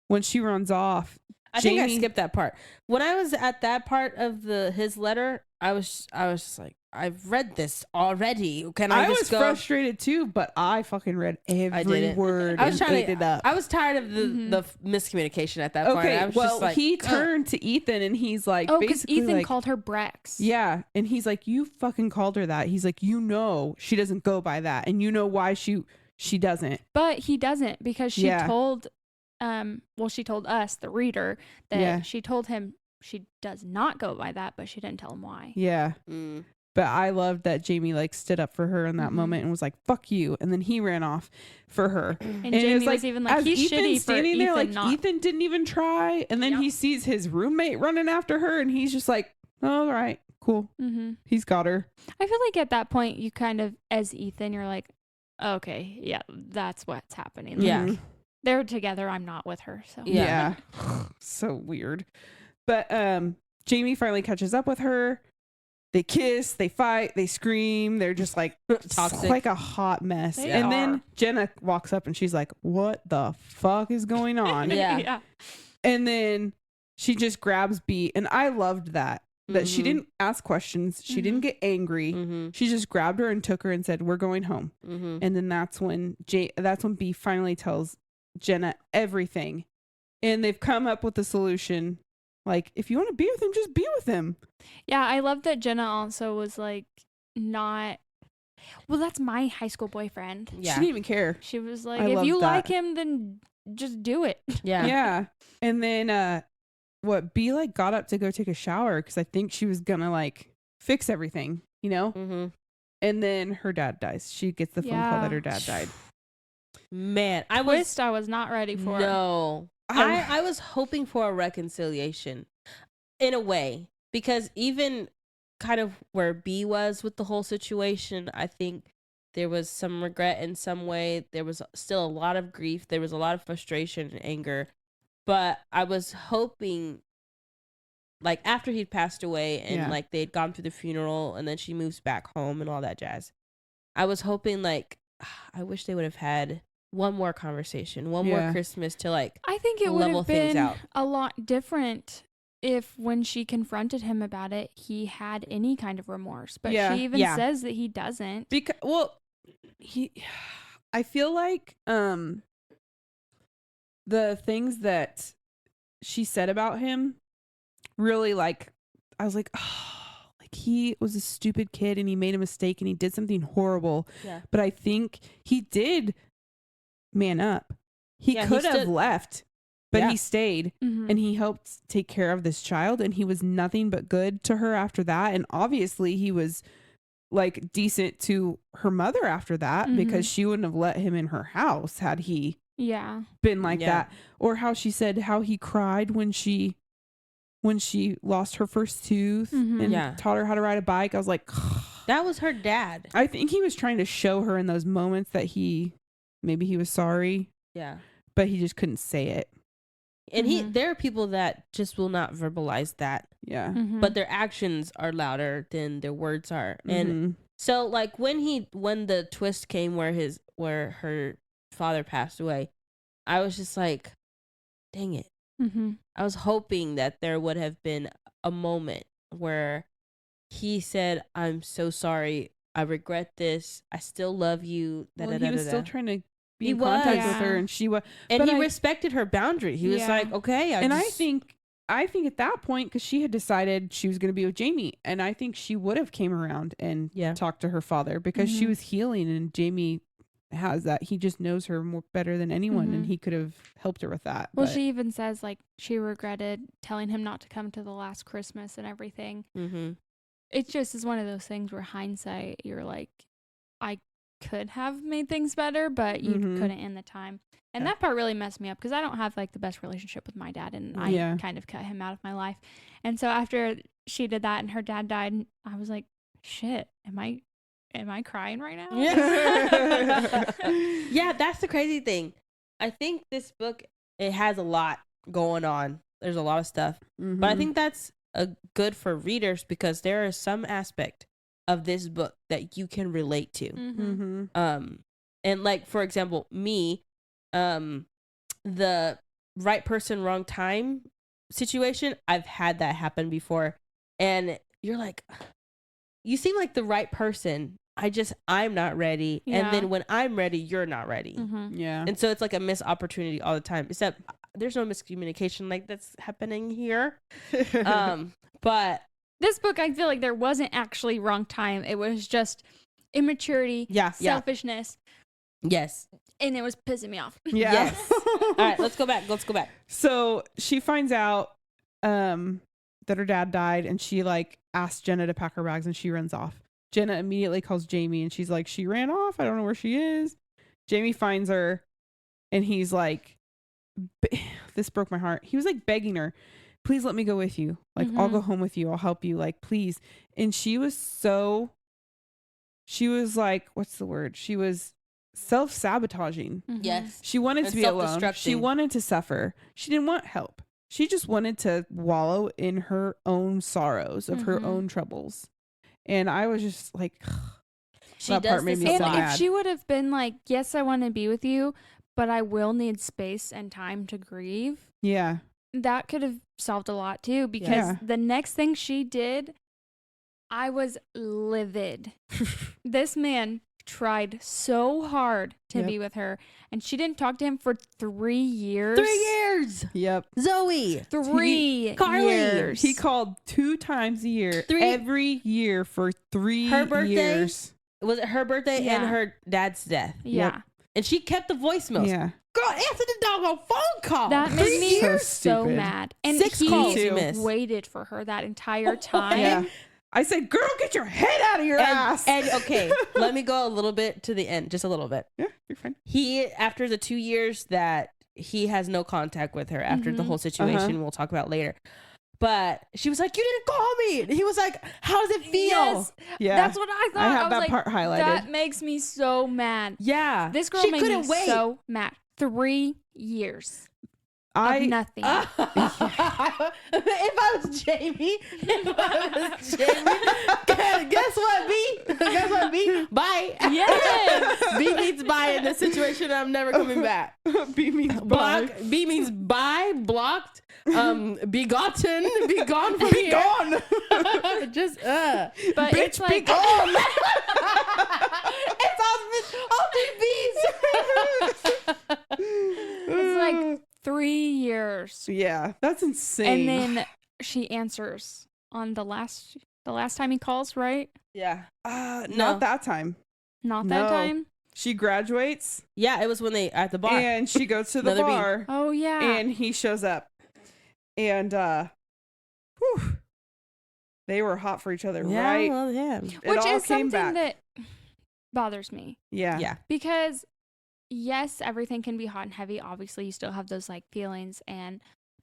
when she runs off, I think I Jamie- skipped that part. When I was at that part of his letter, I was just like, I've read this already. Can I, I just was go? frustrated too, but I fucking read every didn't. word. I was and trying ate to. it up. I was tired of the miscommunication at that point. Okay, I was well, just like, he "Ugh." turned to Ethan and he's like, Oh, because basically Ethan like, called her Brex. yeah, and he's like, you fucking called her that. He's like, you know, she doesn't go by that, and you know why she doesn't. But he doesn't, because she Yeah. told, she told us, the reader, that Yeah. she told him she does not go by that, but she didn't tell him why. Yeah. Mm. But I loved that Jamie like stood up for her in that moment and was like, "Fuck you," and then he ran off for her. And it Jamie was even like, as he's Ethan's shitty for standing there, Ethan like not. Ethan didn't even try, and then Yep. he sees his roommate running after her, and he's just like, "All right, cool, Mm-hmm. he's got her." I feel like at that point, you kind of, as Ethan, you're like, okay, yeah, that's what's happening. Yeah. Mhm. They're together. I'm not with her. So Yeah. So weird. But Jamie finally catches up with her. They kiss, they fight, they scream. They're just like Toxic. like a hot mess. They and are. then Jenna walks up and she's like, "What the fuck is going on?" Yeah. And then she just grabs B, and I loved that she Mhm. didn't ask questions. She didn't get angry. Mm-hmm. She just grabbed her and took her and said, "We're going home." Mm-hmm. And then that's when B finally tells Jenna everything. And they've come up with a solution. Like, if you want to be with him, just be with him. Yeah, I love that Jenna also was like, not, well, that's my high school boyfriend. Yeah. She didn't even care. She was like, I if love you that. like him, then just do it. Yeah. Yeah. And then B like got up to go take a shower because I think she was gonna like fix everything, you know? Mm-hmm. And then her dad dies. She gets the phone call Yeah. that her dad died. Man, I I was not ready for. No. I was hoping for a reconciliation in a way, because even kind of where B was with the whole situation, I think there was some regret in some way. There was still a lot of grief. There was a lot of frustration and anger. But I was hoping, like, after he'd passed away and Yeah. like they'd gone through the funeral and then she moves back home and all that jazz, I was hoping, like, I wish they would have had one more conversation, one more Yeah. Christmas to like I think it would level have things been out. a lot different if, when she confronted him about it, he had any kind of remorse. But Yeah. she even Yeah. says that he doesn't. Because I feel like the things that she said about him really, like, I was like, oh, like, he was a stupid kid and he made a mistake and he did something horrible. Yeah. But I think he did man up. He Yeah, he could have stood- left, but Yeah. he stayed Mhm. and he helped take care of this child, and he was nothing but good to her after that. And obviously he was like decent to her mother after that, because she wouldn't have let him in her house had he Yeah. been like Yeah. that. Or how she said how he cried when she lost her first tooth Mhm. and Yeah. taught her how to ride a bike. I was like, That was her dad. I think he was trying to show her in those moments that maybe he was sorry, Yeah. but he just couldn't say it. And Mhm. there are people that just will not verbalize that, Yeah. Mhm. but their actions are louder than their words are. And Mhm. so, like, when the twist came where her father passed away, I was just like, dang it. Mhm. I was hoping that there would have been a moment where he said, "I'm so sorry. I regret this. I still love you." Well, he was still trying to be He in contact was. with her, Yeah. and she was. and but he I- respected her boundary. He was Yeah. like, "Okay." I think at that point, because she had decided she was going to be with Jamie, and I think she would have came around and Yeah. talked to her father, because she Mhm. was healing, and Jamie has that. He just knows her more better than anyone, and Mhm. he could have helped her with that. Well, but- she even says, like, she regretted telling him not to come to the last Christmas and everything. Mm-hmm. It just is one of those things where hindsight, you're like, I could have made things better, but you Mhm. couldn't in the time. And Yeah. that part really messed me up, because I don't have like the best relationship with my dad, and I Yeah. kind of cut him out of my life. And so after she did that and her dad died, I was like, shit, am I crying right now? Yeah, that's the crazy thing. I think this book, it has a lot going on. There's a lot of stuff. But I Mhm. think that's good for readers, because there is some aspect of this book that you can relate to. Mhm. Mhm. And like, for example, me, the right person, wrong time situation, I've had that happen before. And you're like, you seem like the right person. I'm not ready. Yeah. And then when I'm ready, you're not ready. Yeah. And so it's like a missed opportunity all the time. Except there's no miscommunication like that's happening here. But This book, I feel like there wasn't actually wrong time. It was just immaturity, selfishness, yes. and it was pissing me off. Yeah. Yes. All right, let's go back. So she finds out that her dad died, and she like asks Jenna to pack her bags, and she runs off. Jenna immediately calls Jamie, and she's like, she ran off. I don't know where she is. Jamie finds her, and he's like, this broke my heart. He was like begging her, please let me go with you. Like, I'll go home with you. I'll help you. Like, please. And she was like, what's the word? She was self-sabotaging. Yes. She wanted to be alone. She wanted to suffer. She didn't want help. She just wanted to wallow in her own sorrows of her own troubles. And I was just like, that part made me so mad. If she would have been like, yes, I want to be with you, but I will need space and time to grieve. Yeah. That could have solved a lot too, because the next thing she did, I was livid. This man tried so hard to be with her, and she didn't talk to him for 3 years. 3 years. Yep. Zoe. 3 Carly. years. He called 2 times a year, every year for 3 years. Her birthday? Was it her birthday and her dad's death? Yeah. Yep. And she kept the voicemails. Yeah. Girl, answer the doggone phone call. That made me so stupid. mad. And 6 he calls you missed. waited for her that entire time. Yeah. I said, girl, get your head out of your ass. And okay, let me go a little bit to the end, just a little bit. Yeah, you're fine. He, after the 2 years that he has no contact with her after the whole situation, we'll talk about later. But she was like, you didn't call me. And he was like, how does it feel? Yes. Yeah. That's what I thought. I have was that like, part highlighted. That makes me so mad. Yeah. This girl she made couldn't me wait. so mad. 3 years of nothing. If I was Jamie, guess what, B? Guess what, B? Bye. Yes. B means bye in this situation. I'm never coming back. B means Block. bye. B means bye, blocked, begotten, be gone from here. Gone. Just But Bitch, it's be like, gone. It's all 3 B's. it's like 3 years. Yeah, that's insane. And then she answers on the last time he calls, right? Yeah. Not that time. Not that No. time. She graduates Yeah, it was when they at the bar. and she goes to the Another beat. bar Oh yeah. and he shows up. And whew, they were hot for each other, right? Well, yeah. It Which all is came something back. that bothers me. Yeah. Yeah. Because yes, everything can be hot and heavy. Obviously, you still have those like feelings,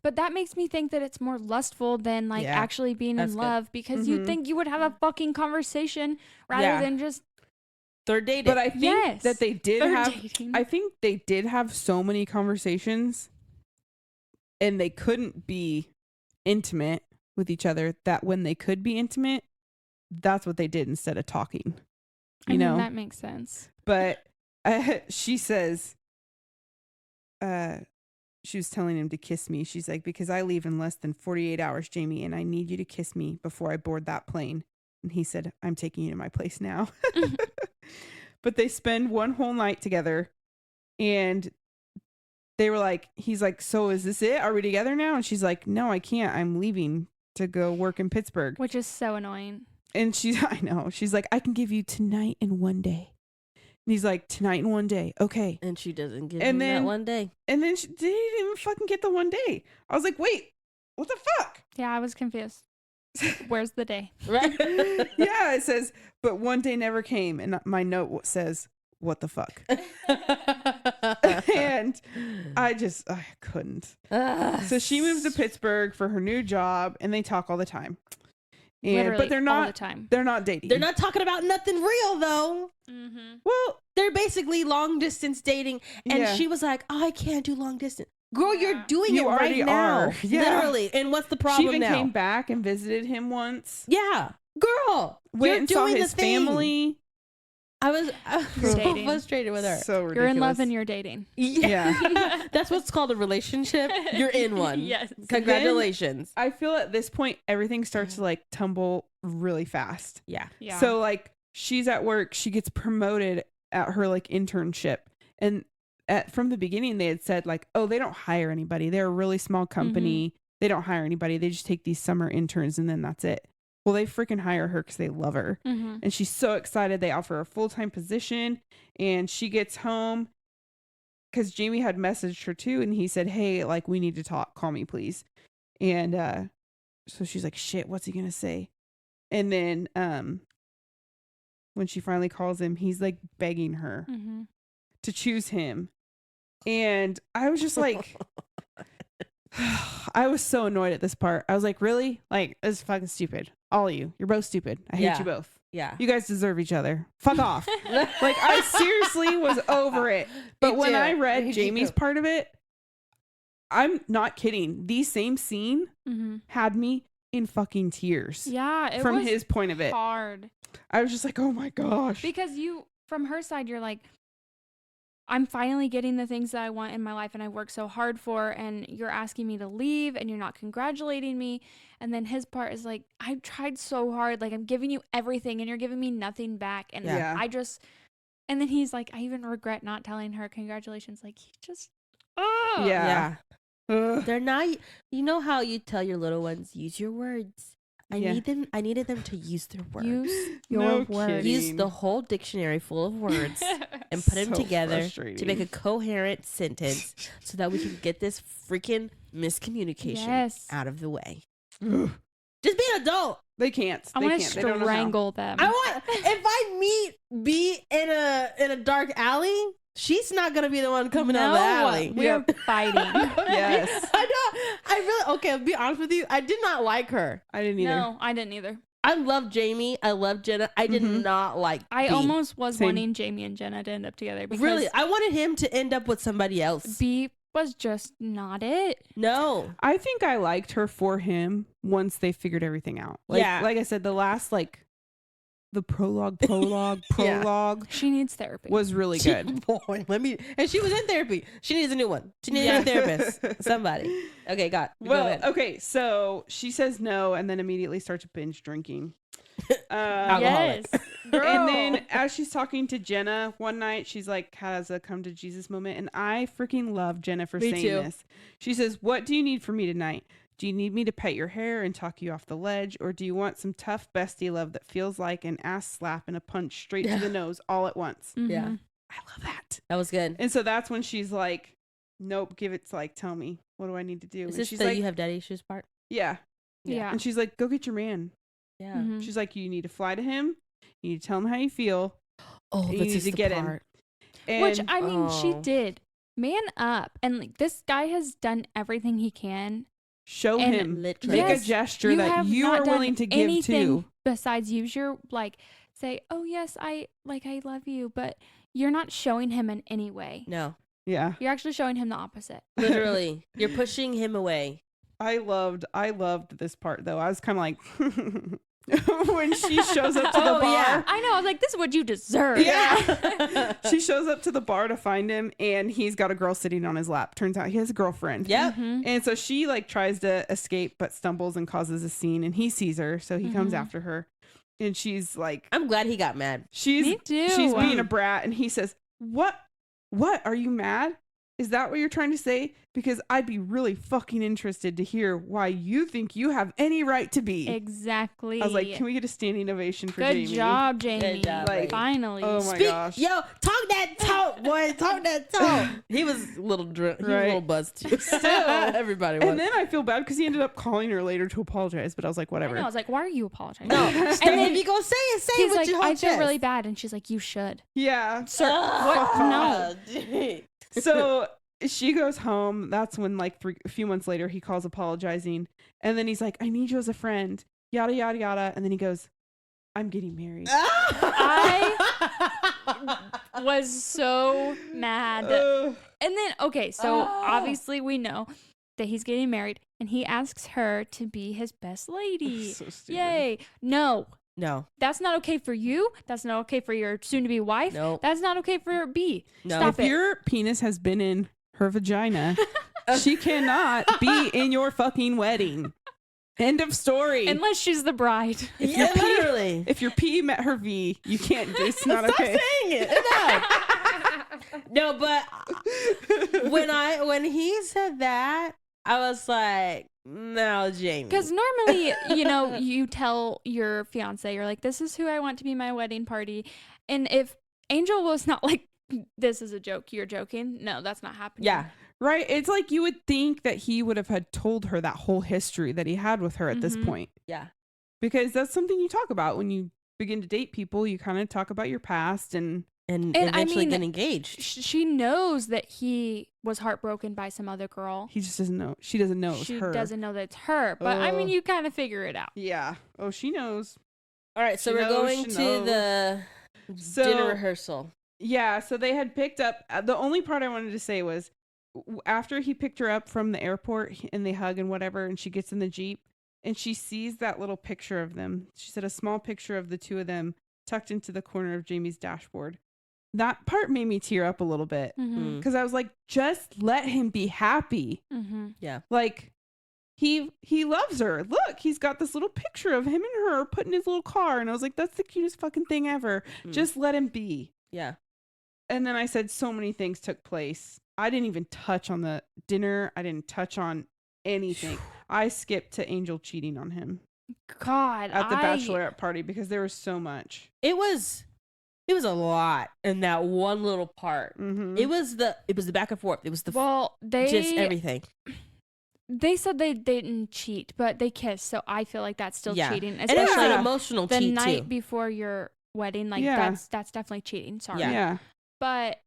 but that makes me think that it's more lustful than like Yeah, actually being that's in good. love, because Mhm. you think you would have a fucking conversation rather Yeah. than just Third date. But I think Yes. that they did third have dating. I think they did have so many conversations and they couldn't be intimate with each other that when they could be intimate, that's what they did instead of talking. I You mean, know? that makes sense. But she says, she was telling him to kiss me. She's like, because I leave in less than 48 hours, Jamie, and I need you to kiss me before I board that plane. And he said, I'm taking you to my place now. But they spend one whole night together and they were like, he's like, so is this it? Are we together now? And she's like, no, I can't. I'm leaving to go work in Pittsburgh. Which is so annoying. And I know. She's like, I can give you tonight and one day. And he's like, tonight and one day. Okay. and she doesn't give And him then- that one day. And then she didn't even fucking get the one day. I was like, wait, what the fuck? Yeah, I was confused. Where's the day? Right? Yeah, it says, but one day never came. And my note says, what the fuck? And I couldn't. So she moves to Pittsburgh for her new job and they talk all the time. And Literally but they're all not the time. they're not dating. They're not talking about nothing real though. Mm-hmm. Well, They're basically long distance dating. And yeah. she was like, oh, I can't do long distance. Girl, you're Yeah. doing You it right already now. are. Yeah. Literally. And what's the She problem even now? came back and visited him once. Yeah. Girl, Went you're and saw doing his the thing. family. I was You're so dating. frustrated with her. So ridiculous. You're in love and you're dating. Yeah. That's what's called a relationship. You're in one. Yes. Congratulations. I feel at this point everything starts to like tumble really fast. Yeah. Yeah. So like she's at work, she gets promoted at her like internship, and from the beginning they had said like, oh, they don't hire anybody. They're a really small company. They don't hire anybody. They just take these summer interns and then that's it. Well, they freaking hire her because they love her. Mm-hmm. And she's so excited. They offer her a full-time position. And she gets home because Jamie had messaged her too. And he said, hey, like, we need to talk. Call me, please. And so she's like, shit, what's he going to say? And then when she finally calls him, he's like begging her to choose him. And I was just like... I was so annoyed at this part. I was like, really? Like, this is fucking stupid. All of you. You're both stupid. I hate you both. Yeah. You guys deserve each other. Fuck off. Like, I seriously was over it. But when I read Jamie's part of it, I'm not kidding. The same scene had me in fucking tears. Yeah. It from was his point of it. hard. I was just like, oh my gosh. Because from her side, you're like, I'm finally getting the things that I want in my life and I work so hard for, and you're asking me to leave and you're not congratulating me. And then his part is like, I've tried so hard. Like, I'm giving you everything and you're giving me nothing back. And and then he's like, I even regret not telling her congratulations. Like, he just, Yeah. They're not, you know how you tell your little ones, use your words. I needed them to use their words. use your words. Use the whole dictionary full of words and put them So together frustrating. to make a coherent sentence so that we can get this freaking miscommunication out of the way. Just be an adult. They can't. I want to strangle them. I want, if I meet B in a dark alley, she's not gonna be the one coming out of the alley. We're fighting. Yes. I know. I really, okay, I'll be honest with you. I did not like her. I didn't either. No, I didn't either. I love Jamie. I love Jenna. I did not like I B. almost was Same. wanting Jamie and Jenna to end up together. Because Really, I wanted him to end up with somebody else. B was just not it. No. I think I liked her for him once they figured everything out. Like I said, the last the prologue She needs therapy. was really good. Boy, and she was in therapy. She needs a new one. She needs a therapist. Somebody. Okay, go ahead. Okay, so she says no and then immediately starts binge drinking. Alcoholic. Yes. And then as she's talking to Jenna one night, she's like, has a come to Jesus moment. And I freaking love Jenna for saying this. She says, what do you need from me tonight? Do you need me to pet your hair and talk you off the ledge? Or do you want some tough bestie love that feels like an ass slap and a punch straight to the nose all at once? Yeah. I love that. That was good. And so that's when she's like, nope, give it to like, tell me, what do I need to do? Is and this she's the like, you have daddy issues part? yeah. Yeah. And she's like, go get your man. Yeah. Mhm. She's like, you need to fly to him. You need to tell him how you feel. Oh, You this need is to the get him. part. And Which, I mean, she Oh. did. Man up. And like, this guy has done everything he can. show and him. literally- Make Yes, a gesture that have you not are done willing to give anything to. besides use your, like, say, oh, yes, I love you. But you're not showing him in any way. No. Yeah. You're actually showing him the opposite. Literally. You're pushing him away. I loved this part though. I was kind of like when she shows up to the Oh, bar. yeah. I know. I was like, this is what you deserve. Yeah. She shows up to the bar to find him and he's got a girl sitting on his lap. Turns out he has a girlfriend. Yep. Mhm. And so she like tries to escape but stumbles and causes a scene and he sees her, so he comes after her. And she's like, I'm glad he got mad. Me too. she's being a brat and he says, What are you mad? Is that what you're trying to say? Because I'd be really fucking interested to hear why you think you have any right to be. Exactly. I was like, can we get a standing ovation for Good Jamie? job, Jamie. Good job, Like, Finally. Oh my Speak, gosh. yo, talk that talk, boy. Talk that talk. He was a little drunk. He was a Right. little buzzed too. Still. Everybody was. And then I feel bad because he ended up calling her later to apologize, but I was like, I whatever. know. I was like, why are you apologizing? no. And And then then if you go say it He's with like, your whole I feel chest. really bad. And she's like, you should. Yeah. Sir, Ugh. no. Dude. So she goes home. That's when like a few months later he calls apologizing. And then he's like, I need you as a friend. Yada, yada, yada. And then he goes, I'm getting married. Was so mad. Ugh. And then, okay, so obviously we know that he's getting married and he asks her to be his best lady. So stupid. Yay. No, No. That's not okay for you. That's not okay for your soon-to-be wife. Nope. That's not okay for B. No. Stop If it. your penis has been in her vagina, she cannot be in your fucking wedding. End of story. Unless she's the bride. Yeah, literally. If your P met her V, you can't. It's not Stop okay. saying it. No, but when he said that, I was like, no, Jamie. Because normally, you know, you tell your fiance, you're like, this is who I want to be my wedding party. And if Angel was not like, this is a joke, you're joking. No, that's not happening. Yeah. Right? It's like you would think that he would have had told her that whole history that he had with her at this point. Yeah. Because that's something you talk about when you begin to date people. You kind of talk about your past and eventually get engaged. She knows that he was heartbroken by some other girl. he just doesn't know. She doesn't know it's She her. doesn't know that it's her. But I mean, you kind of figure it out. Yeah. Oh, she knows. All right, so She we're knows, going she to knows. the dinner rehearsal. Yeah, so they had picked up. The only part I wanted to say was after he picked her up from the airport and they hug and whatever, and she gets in the Jeep and she sees that little picture of them. She said a small picture of the two of them tucked into the corner of Jamie's dashboard. That part made me tear up a little bit Mm-hmm. because I was like, just let him be happy. Mm-hmm. Yeah. Like he loves her. Look, he's got this little picture of him and her put in his little car, and I was like, that's the cutest fucking thing ever. Just let him be. Yeah. And then I said so many things took place. I didn't even touch on the dinner. I didn't touch on anything. I skipped to Angel cheating on him God, at the bachelorette party because there was so much. It was a lot in that one little part. Mm-hmm. It was the back and forth. It was the Well, they just everything. They said they didn't cheat, but they kissed, so I feel like that's still Yeah. cheating. And it was Especially an emotional the cheat night too. before your wedding, like Yeah. that's definitely cheating. Sorry. Yeah. But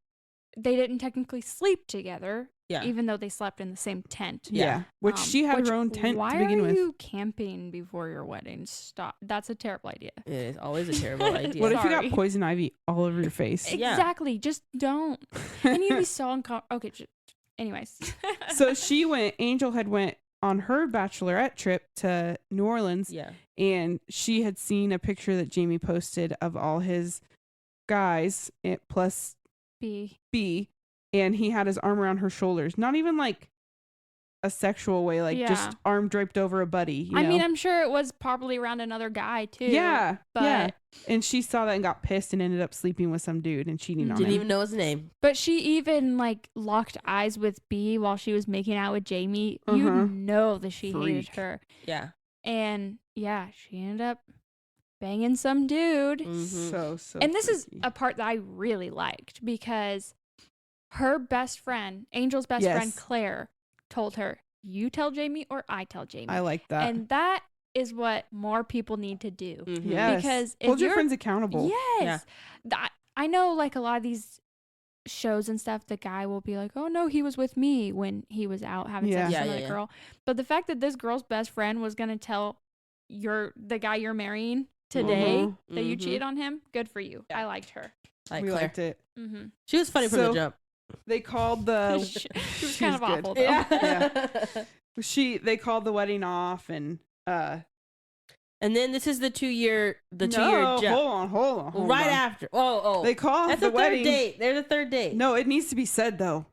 they didn't technically sleep together, Yeah. even though they slept in the same tent. Yeah. Which she had her own tent why to begin are with. you camping before your wedding? Stop. That's a terrible idea. It is always a terrible idea. What if you Sorry. got poison ivy all over your face? Yeah. Exactly. Just don't. And you'd be so uncomfortable. Okay. Anyways. So Angel had went on her bachelorette trip to New Orleans, Yeah. and she had seen a picture that Jamie posted of all his guys plus B. B, and he had his arm around her shoulders. Not even like a sexual way, like Yeah. just arm draped over a buddy. You I know? mean, I'm sure it was probably around another guy too. yeah, But yeah. And she saw that and got pissed and ended up sleeping with some dude and cheating on Didn't him. even know his name. But she even like locked eyes with B while she was making out with Jamie. Uh-huh. You know that she hated Freak. her. Yeah. And yeah, she ended up banging some dude. Mhm. So And this is freaky. a part that I really liked because her best friend, Angel's best Yes. friend Claire, told her, "You tell Jamie or I tell Jamie." I like that. And that is what more people need to do. Mhm. Yes. Because if hold your you're- friends accountable. Yes. I know like a lot of these shows and stuff, the guy will be like, oh no, he was with me when he was out having Yeah. sex with Yeah, another yeah. girl. But the fact that this girl's best friend was going to tell the guy you're marrying today Mhm. that you Mhm. cheated on him, good for you. Yeah. I liked her. Like We Claire. liked it. Mm-hmm. She was funny from So- the jump. They called the. She was She's kind of good. awful though. They called the wedding off and And then this is the 2 year no, jump. hold on. Right after. Oh. They call off That's the the third wedding. date. They're the third date. No, it needs to be said though.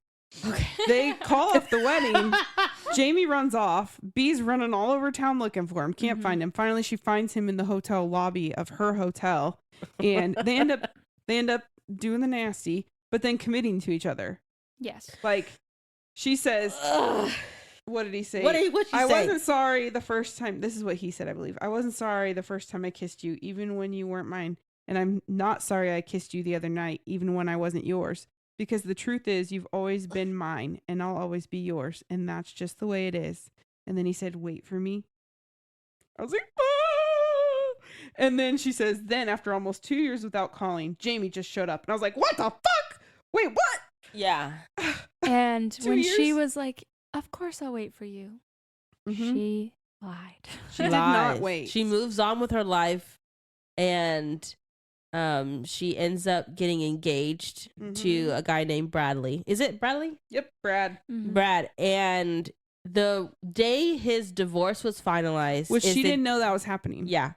Okay. They call off the wedding. Jamie runs off. B's running all over town looking for him. Can't Mhm. find him. Finally, she finds him in the hotel lobby of her hotel, and they end up doing the nasty, but then committing to each other. Yes. Like she says, Ugh. what did he say? What she I say? wasn't sorry the first time. This is what he said, I believe. I wasn't sorry the first time I kissed you, even when you weren't mine. And I'm not sorry I kissed you the other night, even when I wasn't yours. Because the truth is, you've always been mine, and I'll always be yours. And that's just the way it is. And then he said, wait for me. I was like, ah! And then she says, then after almost 2 years without calling, Jamie just showed up. And I was like, what the fuck? Wait, what? Yeah. And 2 when she years? was like, of course I'll wait for you, Mhm. she lied. She did not Lies. wait. She moves on with her life, and she ends up getting engaged to a guy named Bradley. Is it Bradley? Yep, Brad. Mhm. Brad. And the day his divorce was finalized, Which is she the- didn't know that was happening. Yeah,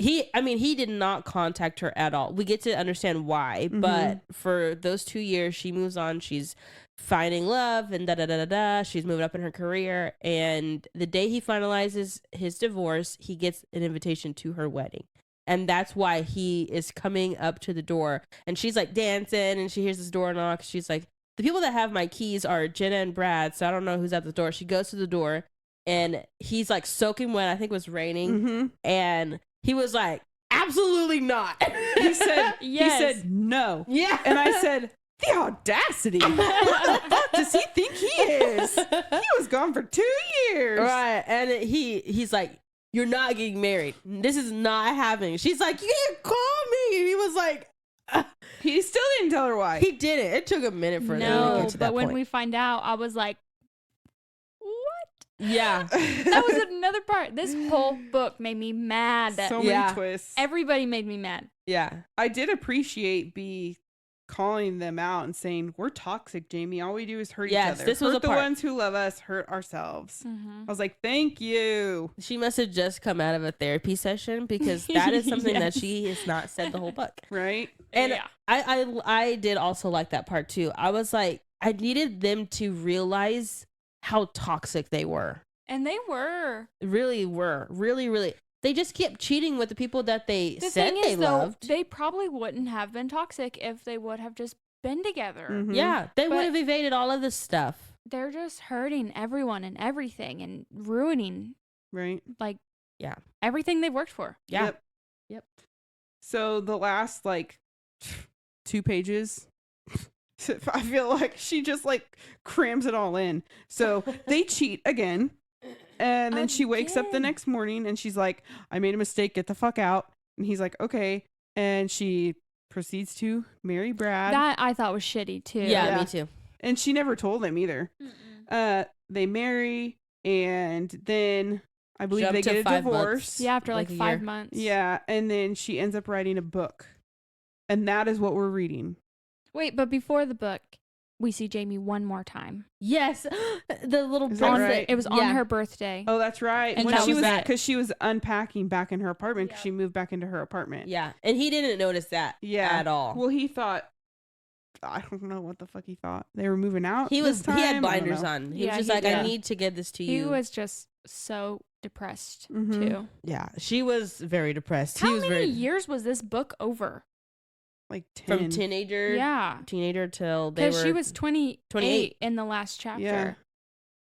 he did not contact her at all. We get to understand why, but for those 2 years, she moves on. She's finding love and da-da-da-da-da. She's moving up in her career. And the day he finalizes his divorce, he gets an invitation to her wedding. And that's why he is coming up to the door. And she's like dancing and she hears this door knock. She's like, the people that have my keys are Jenna and Brad. So I don't know who's at the door. She goes to the door and he's like soaking wet. I think it was raining. And he was like, absolutely not. He said, Yes. He said no. Yeah. And I said, the audacity. What the fuck does he think he is? He was gone for 2 years. Right. And he's like, you're not getting married. This is not happening. She's like, you can't call me. And he was like, He still didn't tell her why. he didn't. It took a minute for them to No, get to but that when point. we find out, I was like, what? Yeah. That was another part. This whole book made me mad. So Yeah. many twists. Everybody made me mad. Yeah. I did appreciate B calling them out and saying, we're toxic, Jamie. All we do is hurt Yes, each other. this was hurt a the part. ones who love us, hurt ourselves. Mm-hmm. I was like, thank you. She must have just come out of a therapy session because that is something that Yes. she has not said the whole book. Right? And Yeah. I did also like that part too. I was like, I needed them to realize how toxic they were. And they were. Really were. Really, really. They just kept cheating with the people that they The said thing they is, though, loved. they probably wouldn't have been toxic if they would have just been together. Mhm. Yeah, they But- would have evaded all of this stuff. They're just hurting everyone and everything and ruining, Right? like, Yeah. everything they've worked for. Yeah. Yep. So the last, 2 pages, I feel like she just, crams it all in. So they cheat again. And then she wakes up the Again. next morning and she's like, I made a mistake. Get the fuck out. And he's like, okay. And she proceeds to marry Brad. That I thought was shitty, too. Yeah, Yeah. me too. And she never told him either. They marry. And then I believe Jump they to get a 5 months. divorce. Yeah, after Like like a 5 year. months. Yeah. And then she ends up writing a book. And that is what we're reading. Wait, but before the book, we see Jamie one more time. Yes. The little Is that On the- right? It was on Yeah. her birthday. Oh, that's right. And When that she was was, it. because she was unpacking back in her apartment because Yeah. she moved back into her apartment. Yeah. And he didn't notice that at all. Well, he thought, I don't know what the fuck he thought. They were moving out. He this had time? I don't blinders know. on. He Yeah, was just he like, did. I need to give this to He you. was just so depressed, Mhm. too. Yeah. She was very depressed. How he was many very years was this book over? Like 10. from teenager till they were Because she was 28 28 in the last chapter. Yeah.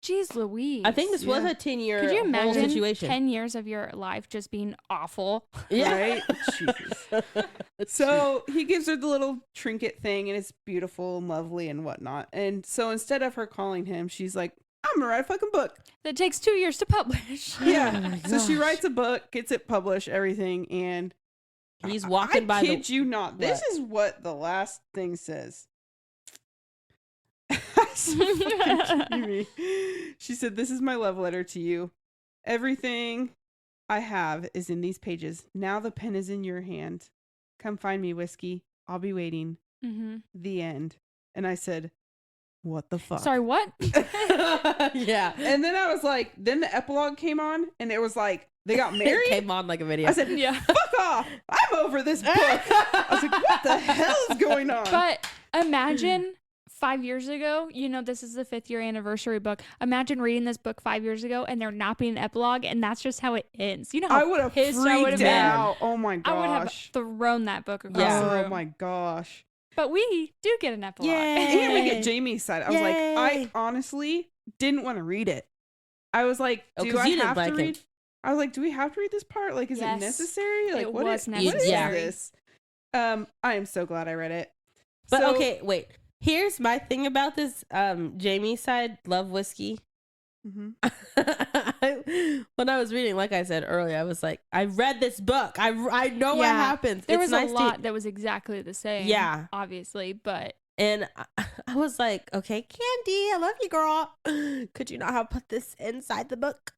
Jeez Louise. I think this was Yeah. a 10-year Could you whole imagine situation. 10 years of your life just being awful? Yeah. Right? Jesus. So he gives her the little trinket thing and it's beautiful and lovely and whatnot. And so instead of her calling him, she's like, I'm going to write a fucking book. That takes 2 years to publish. Yeah. Oh my So she gosh. writes a book, gets it published, everything. And He's walking by I kid the you not. This What? is what the last thing says. So fucking creepy. She said, this is my love letter to you. Everything I have is in these pages. Now the pen is in your hand. Come find me, Whiskey. I'll be waiting. Mm-hmm. The end. And I said, what the fuck? Sorry, what? yeah. And then I was like, then the epilogue came on and it was like, they got married. It came on like a video. I said, Yeah. fuck off. I'm over this book. I was like, what the hell is going on? But imagine 5 years ago, this is the 5th year anniversary book. Imagine reading this book 5 years ago and there not being an epilogue and that's just how it ends. You know how I would have pissed I would have freaked been. out. Oh my gosh. I would have thrown that book across Yeah. the Oh room. my gosh. But we do get an epilogue. Yay. And we get Jamie's side. I was like, Yay. I honestly didn't want to read it. I was like, Oh, do 'cause I you didn't have to like it. read? I was like, do we have to read this part? Like, is Yes. it necessary? Like, It what was is, what is necessary. this? I am so glad I read it. But So- okay, wait. Here's my thing about this Jamie side, love whiskey. Mhm. When I was reading, like I said earlier, I was like, I read this book. I know what Yeah. happens. There It's was nice a to- lot that was exactly the same. Yeah. Obviously, but And I was like, okay, Kandi, I love you, girl. Could you not have put this inside the book?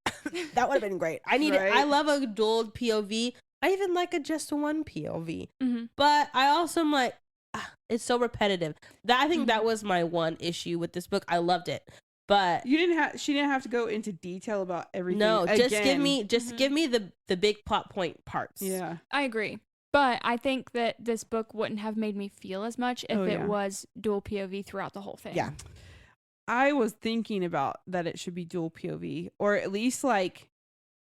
That would have been great. I need it. Right? I love a dual POV. I even like a just one POV. mhm. But I also am like, it's so repetitive. I think Mm-hmm. that was my one issue with this book. I loved it. But she didn't have to go into detail about everything. no, just again. give me the big plot point parts. Yeah. I agree. But I think that this book wouldn't have made me feel as much if it was dual POV throughout the whole thing. Yeah. I was thinking about that it should be dual POV, or at least like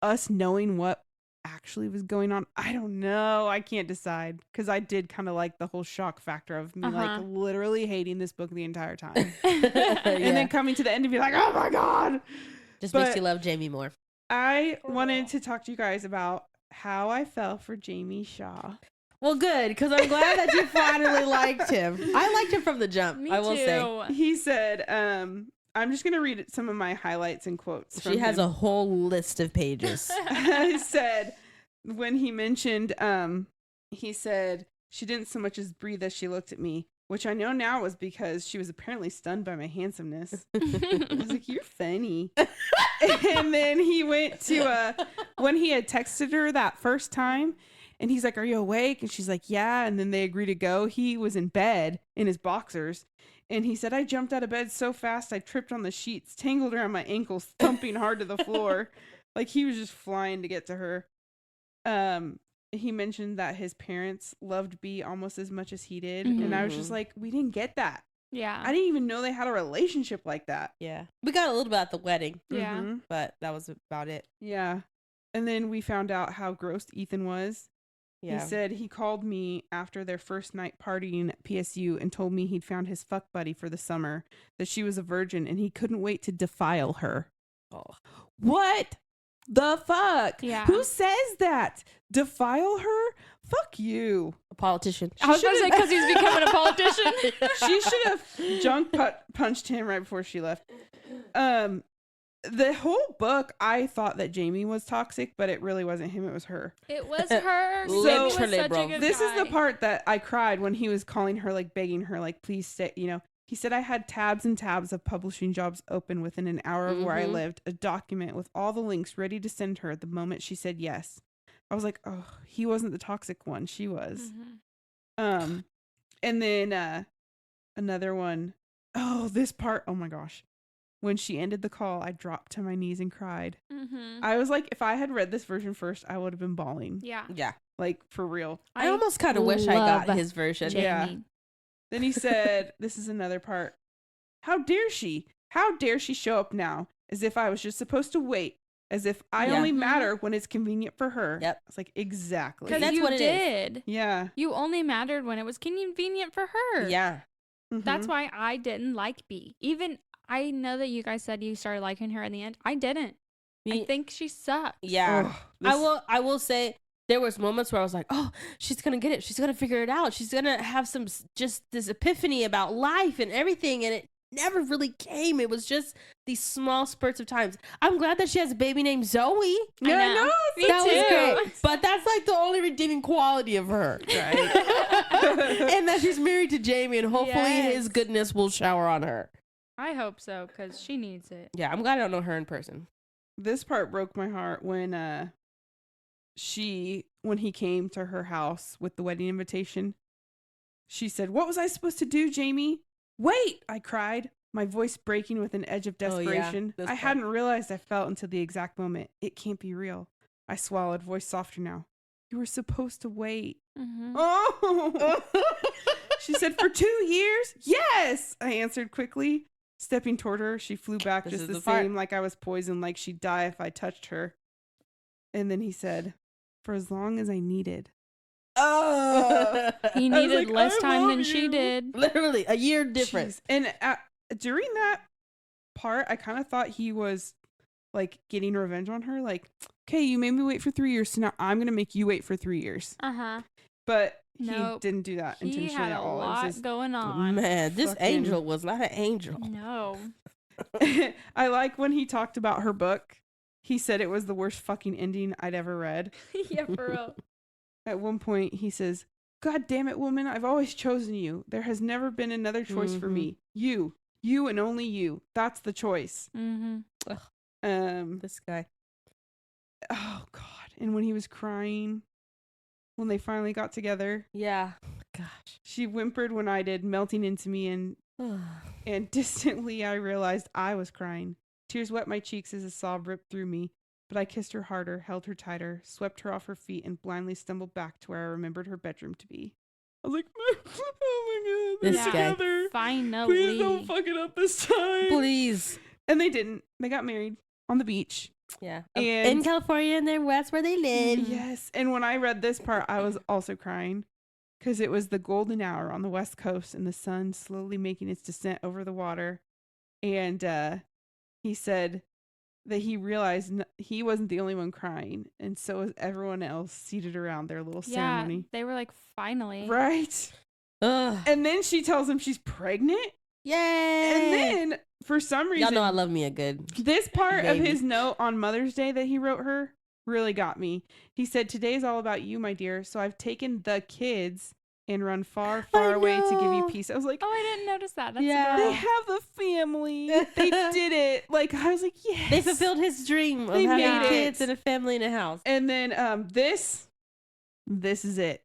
us knowing what actually was going on. I don't know. I can't decide, because I did kind of like the whole shock factor of me like literally hating this book the entire time. And then coming to the end and be like, oh my God. Just makes you love Jamie more. I wanted to talk to you guys about how I fell for Jamie Shaw. Well, good, because I'm glad that you finally liked him. I liked him from the jump. Me I will too. say. He said, I'm just going to read some of my highlights and quotes. She has a whole list of pages. I said, when he mentioned, he said, she didn't so much as breathe as she looked at me, which I know now was because she was apparently stunned by my handsomeness. I was like, you're funny. And then he went to, when he had texted her that first time, and he's like, are you awake? And she's like, yeah. And then they agree to go. He was in bed in his boxers. And he said, I jumped out of bed so fast I tripped on the sheets, tangled around my ankles, thumping hard to the floor. Like he was just flying to get to her. He mentioned that his parents loved B almost as much as he did. Mm-hmm. And I was just like, we didn't get that. Yeah. I didn't even know they had a relationship like that. Yeah. We got a little bit at the wedding. Yeah. Mm-hmm. But that was about it. Yeah. And then we found out how gross Ethan was. Yeah. He said he called me after their first night partying at PSU and told me he'd found his fuck buddy for the summer, that she was a virgin and he couldn't wait to defile her. Oh. What the fuck? Yeah. Who says that? Defile her? Fuck you. A politician. I was going to say, because he's becoming a politician. She should have junk punched him right before she left. The whole book, I thought that Jamie was toxic, but it really wasn't him. It was her. It was her. So- Jamie was such bro. a good This is the guy. part that I cried when he was calling her, like begging her, like, please stay, you know. He said, I had tabs and tabs of publishing jobs open within an hour of where I lived, a document with all the links ready to send her the moment she said yes. I was like, oh, he wasn't the toxic one. She was. Mm-hmm. And then another one. Oh, this part. Oh my gosh. When she ended the call, I dropped to my knees and cried. Mm-hmm. I was like, if I had read this version first, I would have been bawling. Yeah. Yeah. Like, for real. I almost kind of wish I got love his version. Jamie. Yeah. Then he said, this is another part. How dare she? How dare she show up now? As if I was just supposed to wait. As if I Yeah. only matter when it's convenient for her. Yep. It's like, exactly. Because That's you what it is. did. Yeah. You only mattered when it was convenient for her. Yeah. That's Mhm. why I didn't like B. Even I know that you guys said you started liking her in the end. I didn't. I think she sucks. Yeah. Ugh, this- I will say there was moments where I was like, oh, she's going to get it. She's going to figure it out. She's going to have some just this epiphany about life and everything. And it never really came. It was just these small spurts of times. I'm glad that she has a baby named Zoe. Yeah, I know. no, Me That was too. great. But that's like the only redeeming quality of her. Right. And that she's married to Jamie and hopefully Yes. his goodness will shower on her. I hope so, because she needs it. Yeah, I'm glad I don't know her in person. This part broke my heart when when he came to her house with the wedding invitation. She said, "What was I supposed to do, Jamie?" "Wait," I cried, my voice breaking with an edge of Oh, yeah, desperation. this I part. hadn't realized I felt until the exact moment. It can't be real. I swallowed, voice softer now. "You were supposed to wait." Mm-hmm. Oh. She said, "For 2 years?" "Yes," I answered quickly. Stepping toward her, she flew back This just is the the part. same, like I was poisoned, like she'd die if I touched her. And then he said, "For as long as I needed." Oh, He I was needed like, less "I time than love she you." did. literally a year difference. Jeez. And during that part, I kind of thought he was like getting revenge on her. Like, okay, you made me wait for 3 years, so now I'm going to make you wait for 3 years. Uh-huh. But he Nope. didn't do that He intentionally had at a all. It lot was just, going on. Man, this fucking- angel was not an angel. No. I like when he talked about her book. He said it was the worst fucking ending I'd ever read. Yeah, for real. At one point, he says, "God damn it, woman, I've always chosen you. There has never been another choice for me. You and only you. That's the choice." Mm-hmm. This guy. Oh God. And when he was crying, when they finally got together, Yeah. Gosh. she whimpered when I did, melting into me, and And distantly I realized I was crying. Tears wet my cheeks as a sob ripped through me, but I kissed her harder, held her tighter, swept her off her feet, and blindly stumbled back to where I remembered her bedroom to be. I was like, oh my God, This guy. together. Finally. Please don't fuck it up this time. Please. And they didn't. They got married on the beach. Yeah. And- in California, and that's where they live. Yes. And when I read this part, I was also crying because it was the golden hour on the West Coast and the sun slowly making its descent over the water. And he said that he realized he wasn't the only one crying, and so was everyone else seated around their little ceremony. They were like, finally. Right. Ugh. And then she tells him she's pregnant. Yay. And then, for some reason, Y'all know I love me a good. this part of baby. his note on Mother's Day that he wrote her really got me. He said, "Today's all about you, my dear. So I've taken the kids and run far, far away to give you know. peace." I was like, Oh, I didn't notice that. That's Yeah. they adorable. have the family. They did it. Like, I was like, yes. They fulfilled his dream of They having made it. kids and a family and a house. And then this is it.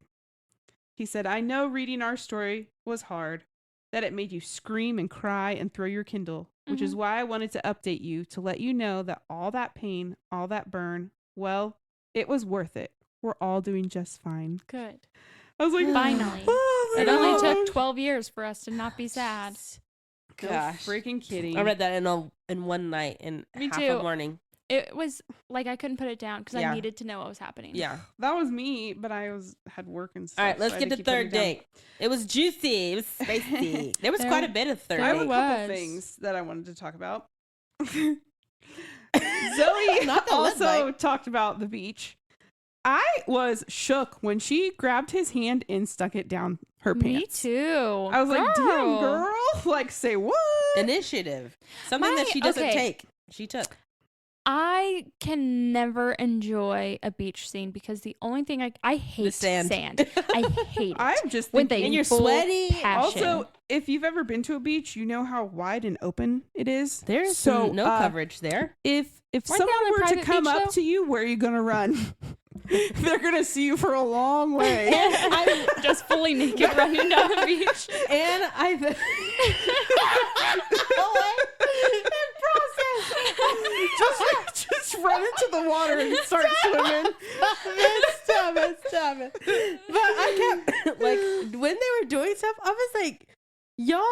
He said, "I know reading our story was hard, that it made you scream and cry and throw your Kindle, which is why I wanted to update you to let you know that all that pain, all that burn, well, it was worth it. We're all doing just fine." Good. I was like, Finally. oh my It only God. took 12 years for us to not be sad. No Gosh. freaking kidding. I read that in one night in Me half too. a morning. It was like I couldn't put it down because Yeah. I needed to know what was happening. Yeah. That was me, but I had work and stuff. All right, so let's I had get to to keep putting third it down. date. It was juicy. It was spicy. There was There- quite a bit of third I have date. a couple was. things that I wanted to talk about. Not Zoe the lead also bite. talked about the beach. I was shook when she grabbed his hand and stuck it down her Me pants. too. I was like, damn, girl. Like, say what? Initiative. Something that she doesn't okay. take. She took. I can never enjoy a beach scene because the only thing I hate sand. I hate it. I'm just When thinking. they And you're full sweaty. passion. Also, if you've ever been to a beach, you know how wide and open it is. There's so no coverage. coverage there. If Weren't they someone on a were to private come beach, up though? to you, where are you gonna run? They're gonna see you for a long way. I'm just fully naked running down the beach. And I. just run into the water and start swimming. Stop it. But I kept, like, when they were doing stuff, I was like, y'all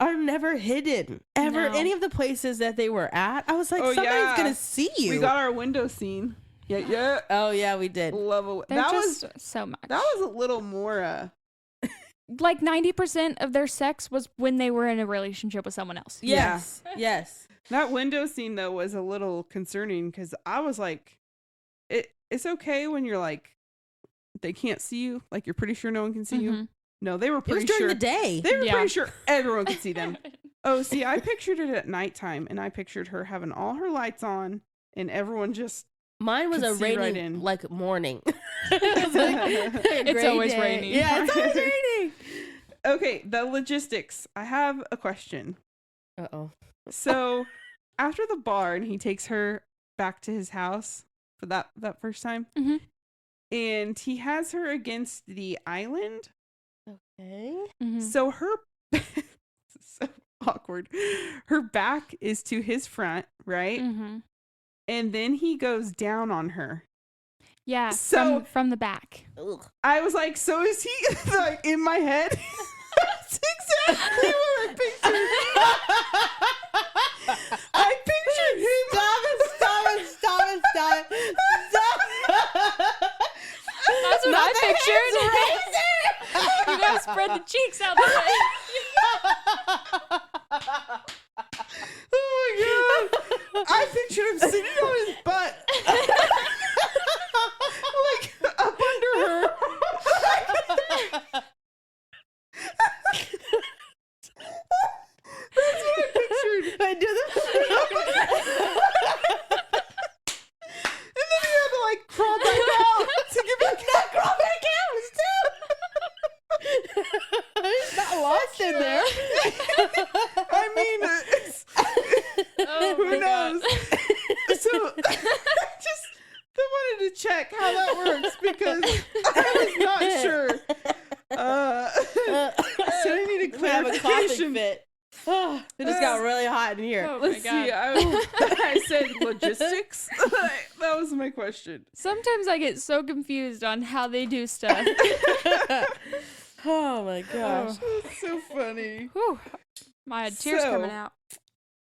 are never hidden. Ever. No. Any of the places that they were at, I was like, Oh, somebody's yeah. going to see you. We got our window scene. Yeah. Oh, yeah, we did. Love it. They're That just was so much. a little more. Like 90% of their sex was when they were in a relationship with someone else. Yes. Yes. That window scene though was a little concerning because I was like, it's okay when you're like, they can't see you. Like you're pretty sure no one can see you. Mhm. No, they were It was pretty during sure the day. They were Yeah. pretty sure everyone could see them. Oh, see, I pictured it at nighttime, and I pictured her having all her lights on, and everyone just. Mine was Could a see raining, right in. like, morning. It's always raining. Yeah, it's always raining. Okay, the logistics. I have a question. Uh-oh. So, after the bar, and he takes her back to his house for that first time, Mhm. and he has her against the island. Okay. Mhm. So her, this is so awkward. Her back is to his front, right? Mhm. And then he goes down on her. Yeah, So- from the back. Ugh. I was like, so is he like in my head? That's exactly what I pictured. I pictured him. Stop it. That's what I pictured. You gotta spread the cheeks out the way. Oh my god! I pictured him sitting on his butt, like up under her. That's what I pictured. I do And then he had to like crawl back out to get back out. Crawl back out. He's not lost in there. I mean, Oh who my God. knows? So just wanted to check how that works because I was not sure. So I need to have a coughing clarification. fit. Oh, it just got really hot in here. Oh my Let's God. see. I said logistics. That was my question. Sometimes I get so confused on how they do stuff. Oh my gosh. That's so funny. Whew. My tears So- coming out.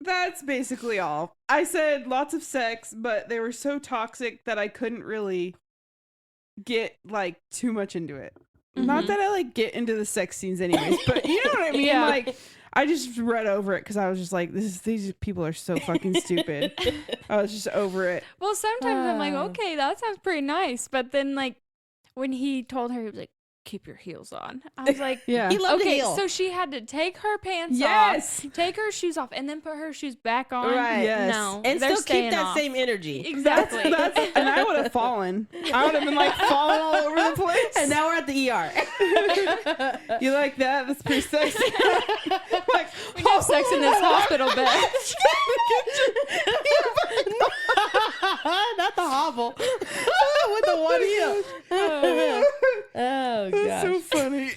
That's basically all. I said lots of sex, but they were so toxic that I couldn't really get like too much into it. Not that I like get into the sex scenes anyways, but you know what I mean? Yeah. Like I just read over it because I was just like, these people are so fucking stupid. I was just over it. Well, sometimes I'm like, Oh. okay, that sounds pretty nice. But then, like, when he told her, he was like, keep your heels on. I was like, Yeah. He loved to okay, heel. so she had to take her pants Yes. off, take her shoes off, and then put her shoes back on. Right. Yes. No. and they're still keep staying that off. same energy. Exactly. And I would have fallen. I would have been like falling all over the place. And now we're at the ER. You like that? That's pretty sexy. Like, We have sex in this hospital bed. Not the hobble. With the one heel. Oh, That's gosh. so funny.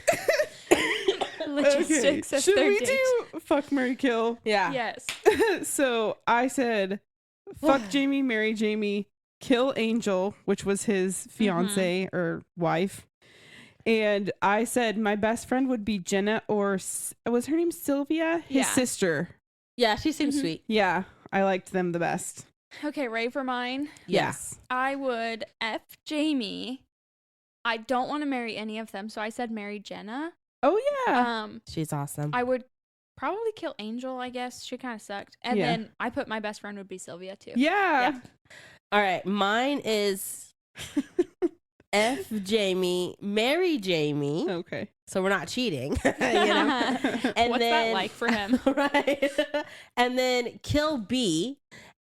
Logistics. That's Should their we date. do fuck, marry, kill? Yeah. Yes. So I said, fuck Jamie, marry Jamie, kill Angel, which was his fiance or wife. And I said my best friend would be Jenna, or was her name Sylvia? His Yeah. sister. Yeah, she seems Mhm. sweet. Yeah, I liked them the best. Okay, ready for mine? Yes. I would F Jamie. I don't want to marry any of them, so I said marry Jenna. Oh yeah. She's awesome. I would probably kill Angel, I guess. She kind of sucked. And Yeah. then I put my best friend would be Sylvia too. Yeah. All right, mine is F Jamie, marry Jamie. Okay. So we're not cheating. You know? And What's then, that like for him? Right. And then kill B.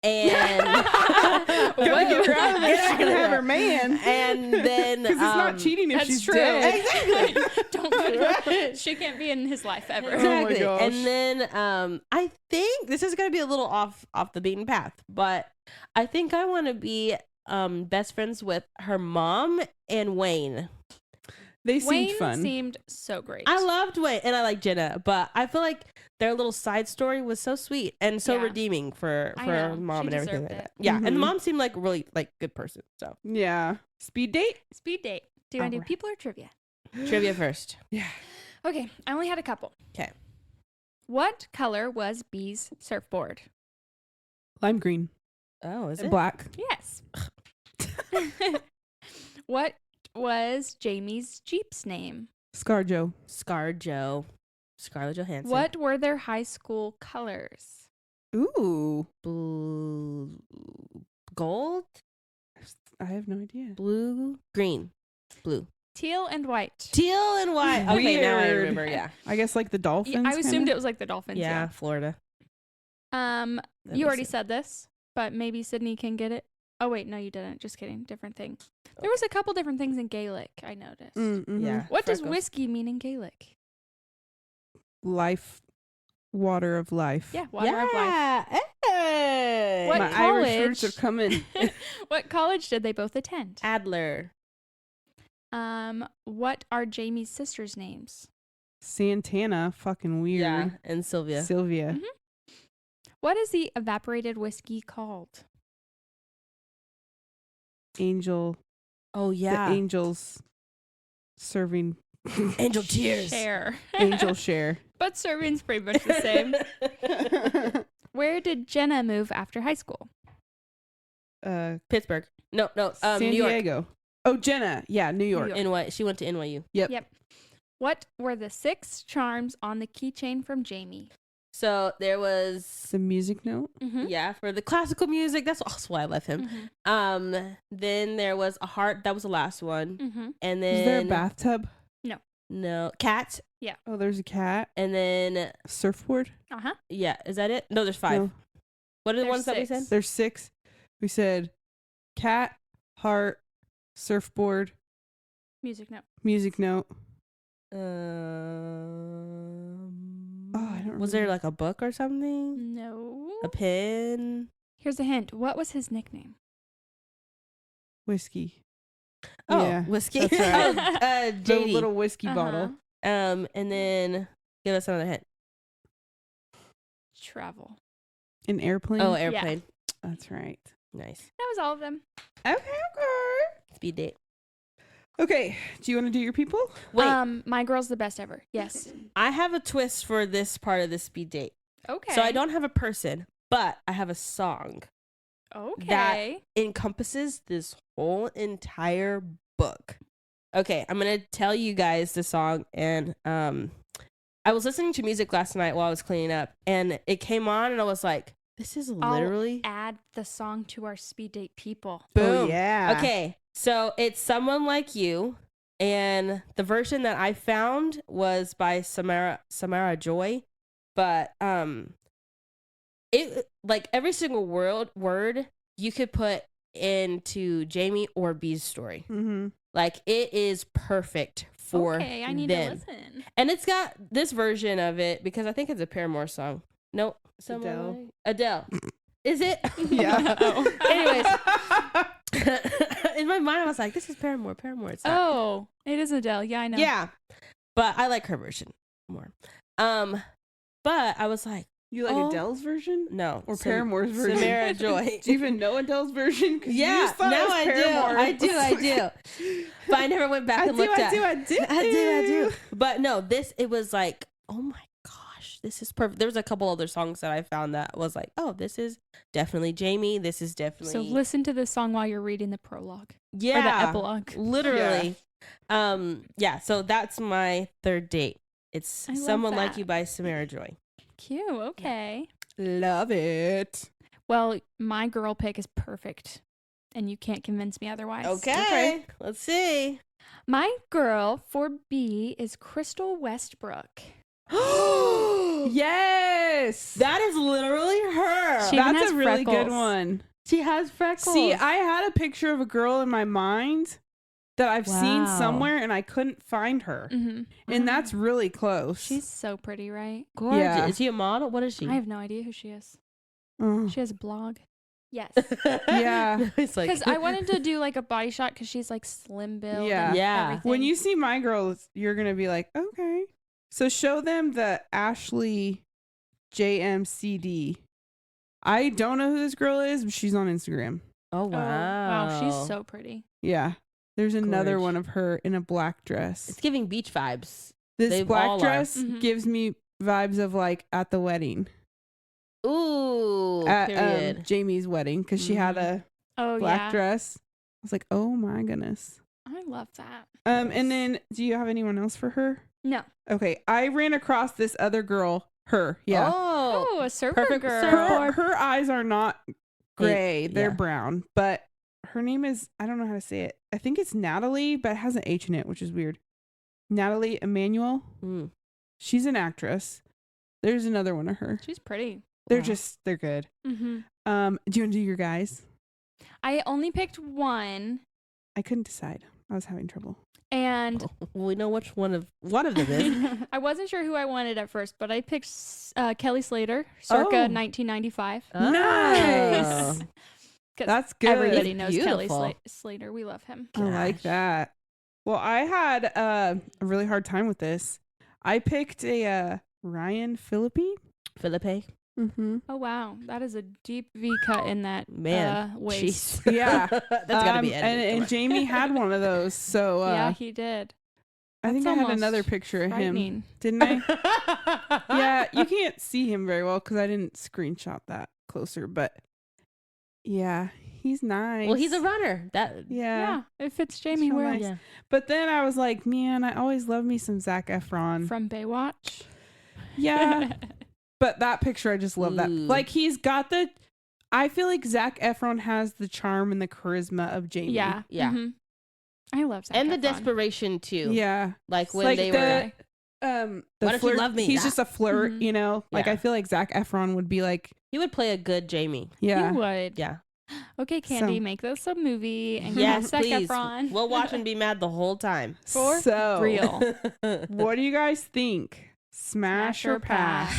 And Gotta get her out of there. She can have her man. And then Because it's not cheating if That's she's true. dead. Exactly. Don't put her. Right. She can't be in his life ever. Oh my Exactly. gosh. And then I think this is gonna be a little off the beaten path, but I think I want to be best friends with her mom and Wayne. They seemed Wayne fun. seemed so great. I loved Wayne and I like Jenna, but I feel like their little side story was so sweet and so Yeah. redeeming for I her know. mom She and everything deserved like it. that. Yeah, and the Mhm. mom seemed like a really like good person. So Yeah. Speed date? Speed date. Do you want to do Alright. people or trivia? trivia first. Yeah. Okay, I only had a couple. 'Kay. What color was B's surfboard? Lime green. Oh, is And it? black. Yes. What was Jamie's Jeep's name? Scarjo. ScarJo. Scarlett Johansson. What were their high school colors? Ooh. Blue, gold, I have no idea. blue, green, blue, Teal and white. teal, and white. Okay, now I Weird. remember. Yeah, I guess like the dolphins. Yeah, I assumed kinda? it was like the Dolphins. yeah, Florida. Yeah. That You makes already sense. said this, but maybe Sydney can get it. Oh wait, no, you didn't. Just kidding. Different thing. There was a couple different things in Gaelic. I noticed. Yeah. What does freckles. whiskey mean in Gaelic? Life. Water of life. Yeah, water of life. Yeah. Hey. What My Irish roots college- are coming. What college did they both attend? Adler. What are Jamie's sisters' names? Santana. Fucking weird. Yeah, and Sylvia. Sylvia. Mhm. What is the evaporated whiskey called? Angel. Oh yeah. The angels serving. Angel tears. Share. Angel share. But serving's pretty much the same. Where did Jenna move after high school? Pittsburgh. No, San New York. Diego. Oh, Jenna. Yeah, New York. York. NY. She went to NYU. Yep. What were the 6 charms on the keychain from Jamie? So there was The music note. Mm-hmm. yeah for the classical music. That's also why I left him. Then there was a heart. That was the last one. Mm-hmm. And then Is there a bathtub? no cat. Oh, there's a cat. And then Surfboard. Uh-huh. yeah, is that it? No, there's 5. No, What are the There's ones that we 6. said? there's 6. We said cat, heart, surfboard, Music note. music note. Um, Oh, I don't was there remember. like a book or something? No. A pen? Here's a hint. What was his nickname? Whiskey. Oh, Yeah, whiskey. that's right. Oh, The JD. little whiskey Uh-huh. bottle. And then Give us another hint. Travel. An airplane. Oh, airplane. That's right. Nice. That was all of them. Okay. Speed date. Okay. Do you want to do your people? Wait, My girl's the best ever. Yes. I have a twist for this part of the speed date. Okay. So I don't have a person, but I have a song Okay. that encompasses this whole entire book. Okay, I'm gonna tell you guys the song, and I was listening to music last night while I was cleaning up, and it came on, and I was like, "This is literally." Add the song to our speed date people. Boom. Oh, yeah. Okay, so it's Someone Like You, and the version that I found was by Samara Joy, but it like every single word you could put into Jamie or B's story. Mm-hmm. Like it is perfect for Okay, I need them. to listen. And it's got this version of it because I think it's a Paramore song. Nope. Adele. Is it? Yeah. Anyways. In my mind, I was like, this is Paramore. It's not. Oh, it is Adele. Yeah, I know. Yeah. But I like her version more. But I was like, You like Oh. Adele's version? no. Or Paramore's version? Samara Joy. Do you even know Adele's version? 'Cause you Yeah, just thought it now was I Paramore. do. I do. But I never went back and looked at I do. But no, it was like, oh my gosh, this is perfect. There was a couple other songs that I found that was like, oh, this is definitely Jamie. This is definitely. So listen to this song while you're reading the prologue. Yeah. Or the epilogue. Literally. Yeah, so that's my third date. It's I love Someone Like that. You by Samara Joy. Cute. Okay. Love it. Well, my girl pick is perfect. And you can't convince me otherwise. Okay. Let's see. My girl for B is Crystal Westbrook. Yes. That is literally her. She even That's has a really good freckles. one. She has freckles. See, I had a picture of a girl in my mind that I've seen Wow. somewhere and I couldn't find her. Mm-hmm. And that's really close. She's so pretty, right? gorgeous. Yeah. Is she a model? What is she? I have no idea who she is. Oh. She has a blog. Yes. Yeah. It's like Because I wanted to do like a body shot because she's like slim build. Yeah. And Yeah. everything. When you see my girls, you're going to be like, okay. So show them the Ashley JMCD. I don't know who this girl is, but she's on Instagram. oh Oh, wow. wow, she's so pretty. Yeah. There's another Gorge. one of her in a black dress. It's giving beach vibes. This they all black are. dress Mhm. gives me vibes of like at the wedding. Ooh. At period. Jamie's wedding because she had a Oh, black yeah. dress. I was like, oh my goodness. I love that. And then do you have anyone else for her? No. Okay, I ran across this other girl. Her, yeah. Oh. Oh, a surfer perfect girl. surfer. Her eyes are not gray; they're yeah. brown. But her name is, I don't know how to say it. I think it's Natalie, but it has an H in it, which is weird. Natalie Emmanuel. Mm. She's an actress. There's another one of her. She's pretty. They're Wow. they're good. Mm-hmm. Do you want to do your guys? I only picked one, I couldn't decide. I was having trouble. and We know which one of them is. I wasn't sure who I wanted at first, but I picked Kelly Slater, circa Oh. 1995. Nice. 'Cause That's good. everybody knows Kelly Beautiful. Slater. We love him. I like Gosh. that. Well, I had a really hard time with this. I picked a Ryan Phillippe. Philippe. Mm-hmm. Oh wow, that is a deep V cut in that Man. waist. Jeez. Yeah. That's gotta be edited. And Come on. Jamie had one of those. So Yeah, he did. I think That's I had almost another picture of him. Frightening. Didn't I? Yeah, you can't see him very well because I didn't screenshot that closer. But yeah, he's nice. Well, he's a runner. That Yeah. Yeah, it fits Jamie real well. nice. yeah. But then I was like, man, I always love me some Zac Efron. From Baywatch. Yeah. But that picture, I just love that. Ooh. Like, he's got I feel like Zac Efron has the charm and the charisma of Jamie. Yeah. Yeah. mhm. I love Zac And the Efron. desperation too. Yeah. Like when Like they the- were. The Why don't you flirt, love me? he's Yeah. just a flirt, Mhm. you know? Like, Yeah. I feel like Zac Efron would be like, He would play a good Jamie. yeah. You would. Yeah. Okay, Candy, So- make this a movie and Yes, Zac please. Efron. We'll watch and be mad the whole time. For so, real. what do you guys think? Smash or pass?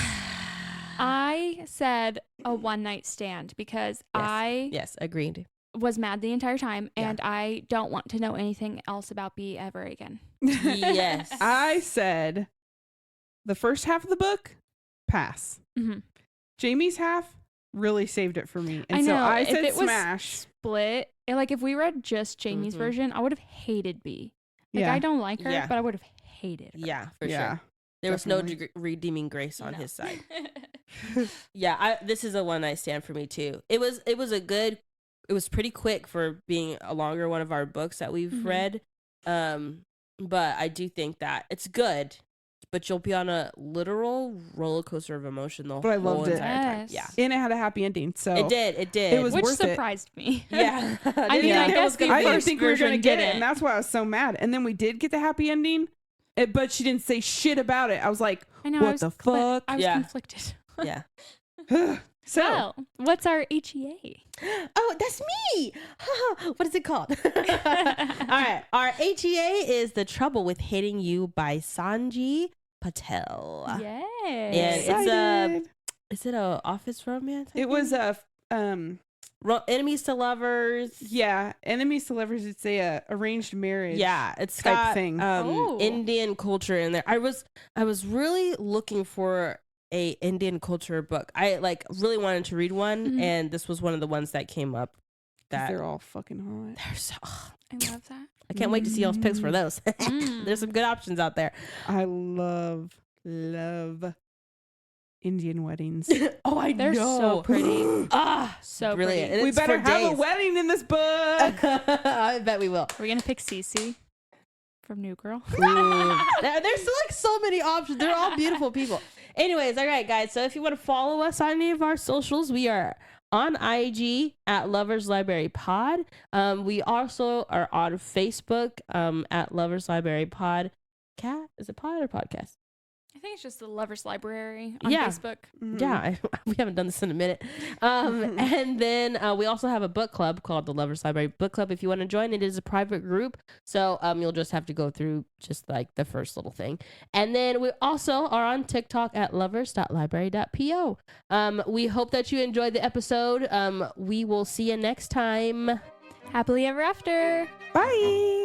I said a one night stand because I Yes, agreed. was mad the entire time Yeah. and I don't want to know anything else about B ever again. Yes. I said The first half of the book, pass. Mm-hmm. Jamie's half really saved it for me. And I know. so I If said it was smash. split, like if we read just Jamie's Mhm. version, I would have hated B. Like Yeah. I don't like her, Yeah. but I would have hated her. Yeah, for Yeah. sure. There was no definitely. redeeming grace on No. his side. Yeah, this is a one night stand for me too. It was pretty quick for being a longer one of our books that we've Mhm. read. But I do think that it's good, but you'll be on a literal roller coaster of emotion the But I whole loved it. entire time. Yes. Yeah. And it had a happy ending. So It did. It was Which worth it. surprised me. Yeah. I mean, Yeah. I guess the I didn't first think we were going to version get it. didn't. And that's why I was so mad. And then we did get the happy ending. But she didn't say shit about it. I was like, I know. What I was the fuck? I was Yeah. conflicted. Yeah. so Well, what's our HEA? Oh, that's me. What is it called? All right. Our HEA is The Trouble with Hating You by Sanji Patel. Yay. And it's excited. is it a office romance? I It was think? a Enemies to Lovers. yeah, enemies to lovers. It's a arranged marriage. Yeah, it's type got thing. Oh. Indian culture in there. I was really looking for a Indian culture book. I really wanted to read one, Mhm. and this was one of the ones that came up. 'Cause That they're all fucking hot. they're so. I love that. I can't wait to see y'all's picks for those. Mm. There's some good options out there. I love Indian weddings. Oh, I They're know. so pretty. Ah, So brilliant. pretty. And We it's better for have a days. wedding in this book. I bet we will. We're gonna pick Cece from New Girl. There's so many options. They're all beautiful people. Anyways, all right, guys. So if you want to follow us on any of our socials, we are on IG at Lovers Library Pod. We also are on Facebook at Lovers Library Pod. Is it pod or podcast? I think it's just the Lovers Library on Yeah. Facebook. Mhm. Yeah, we haven't done this in a minute. And then we also have a book club called the Lovers Library Book Club. If you want to join, it is a private group. So you'll just have to go through just like the first little thing. And then we also are on TikTok at lovers.library.po. We hope that you enjoyed the episode. We will see you next time. Happily ever after. Bye.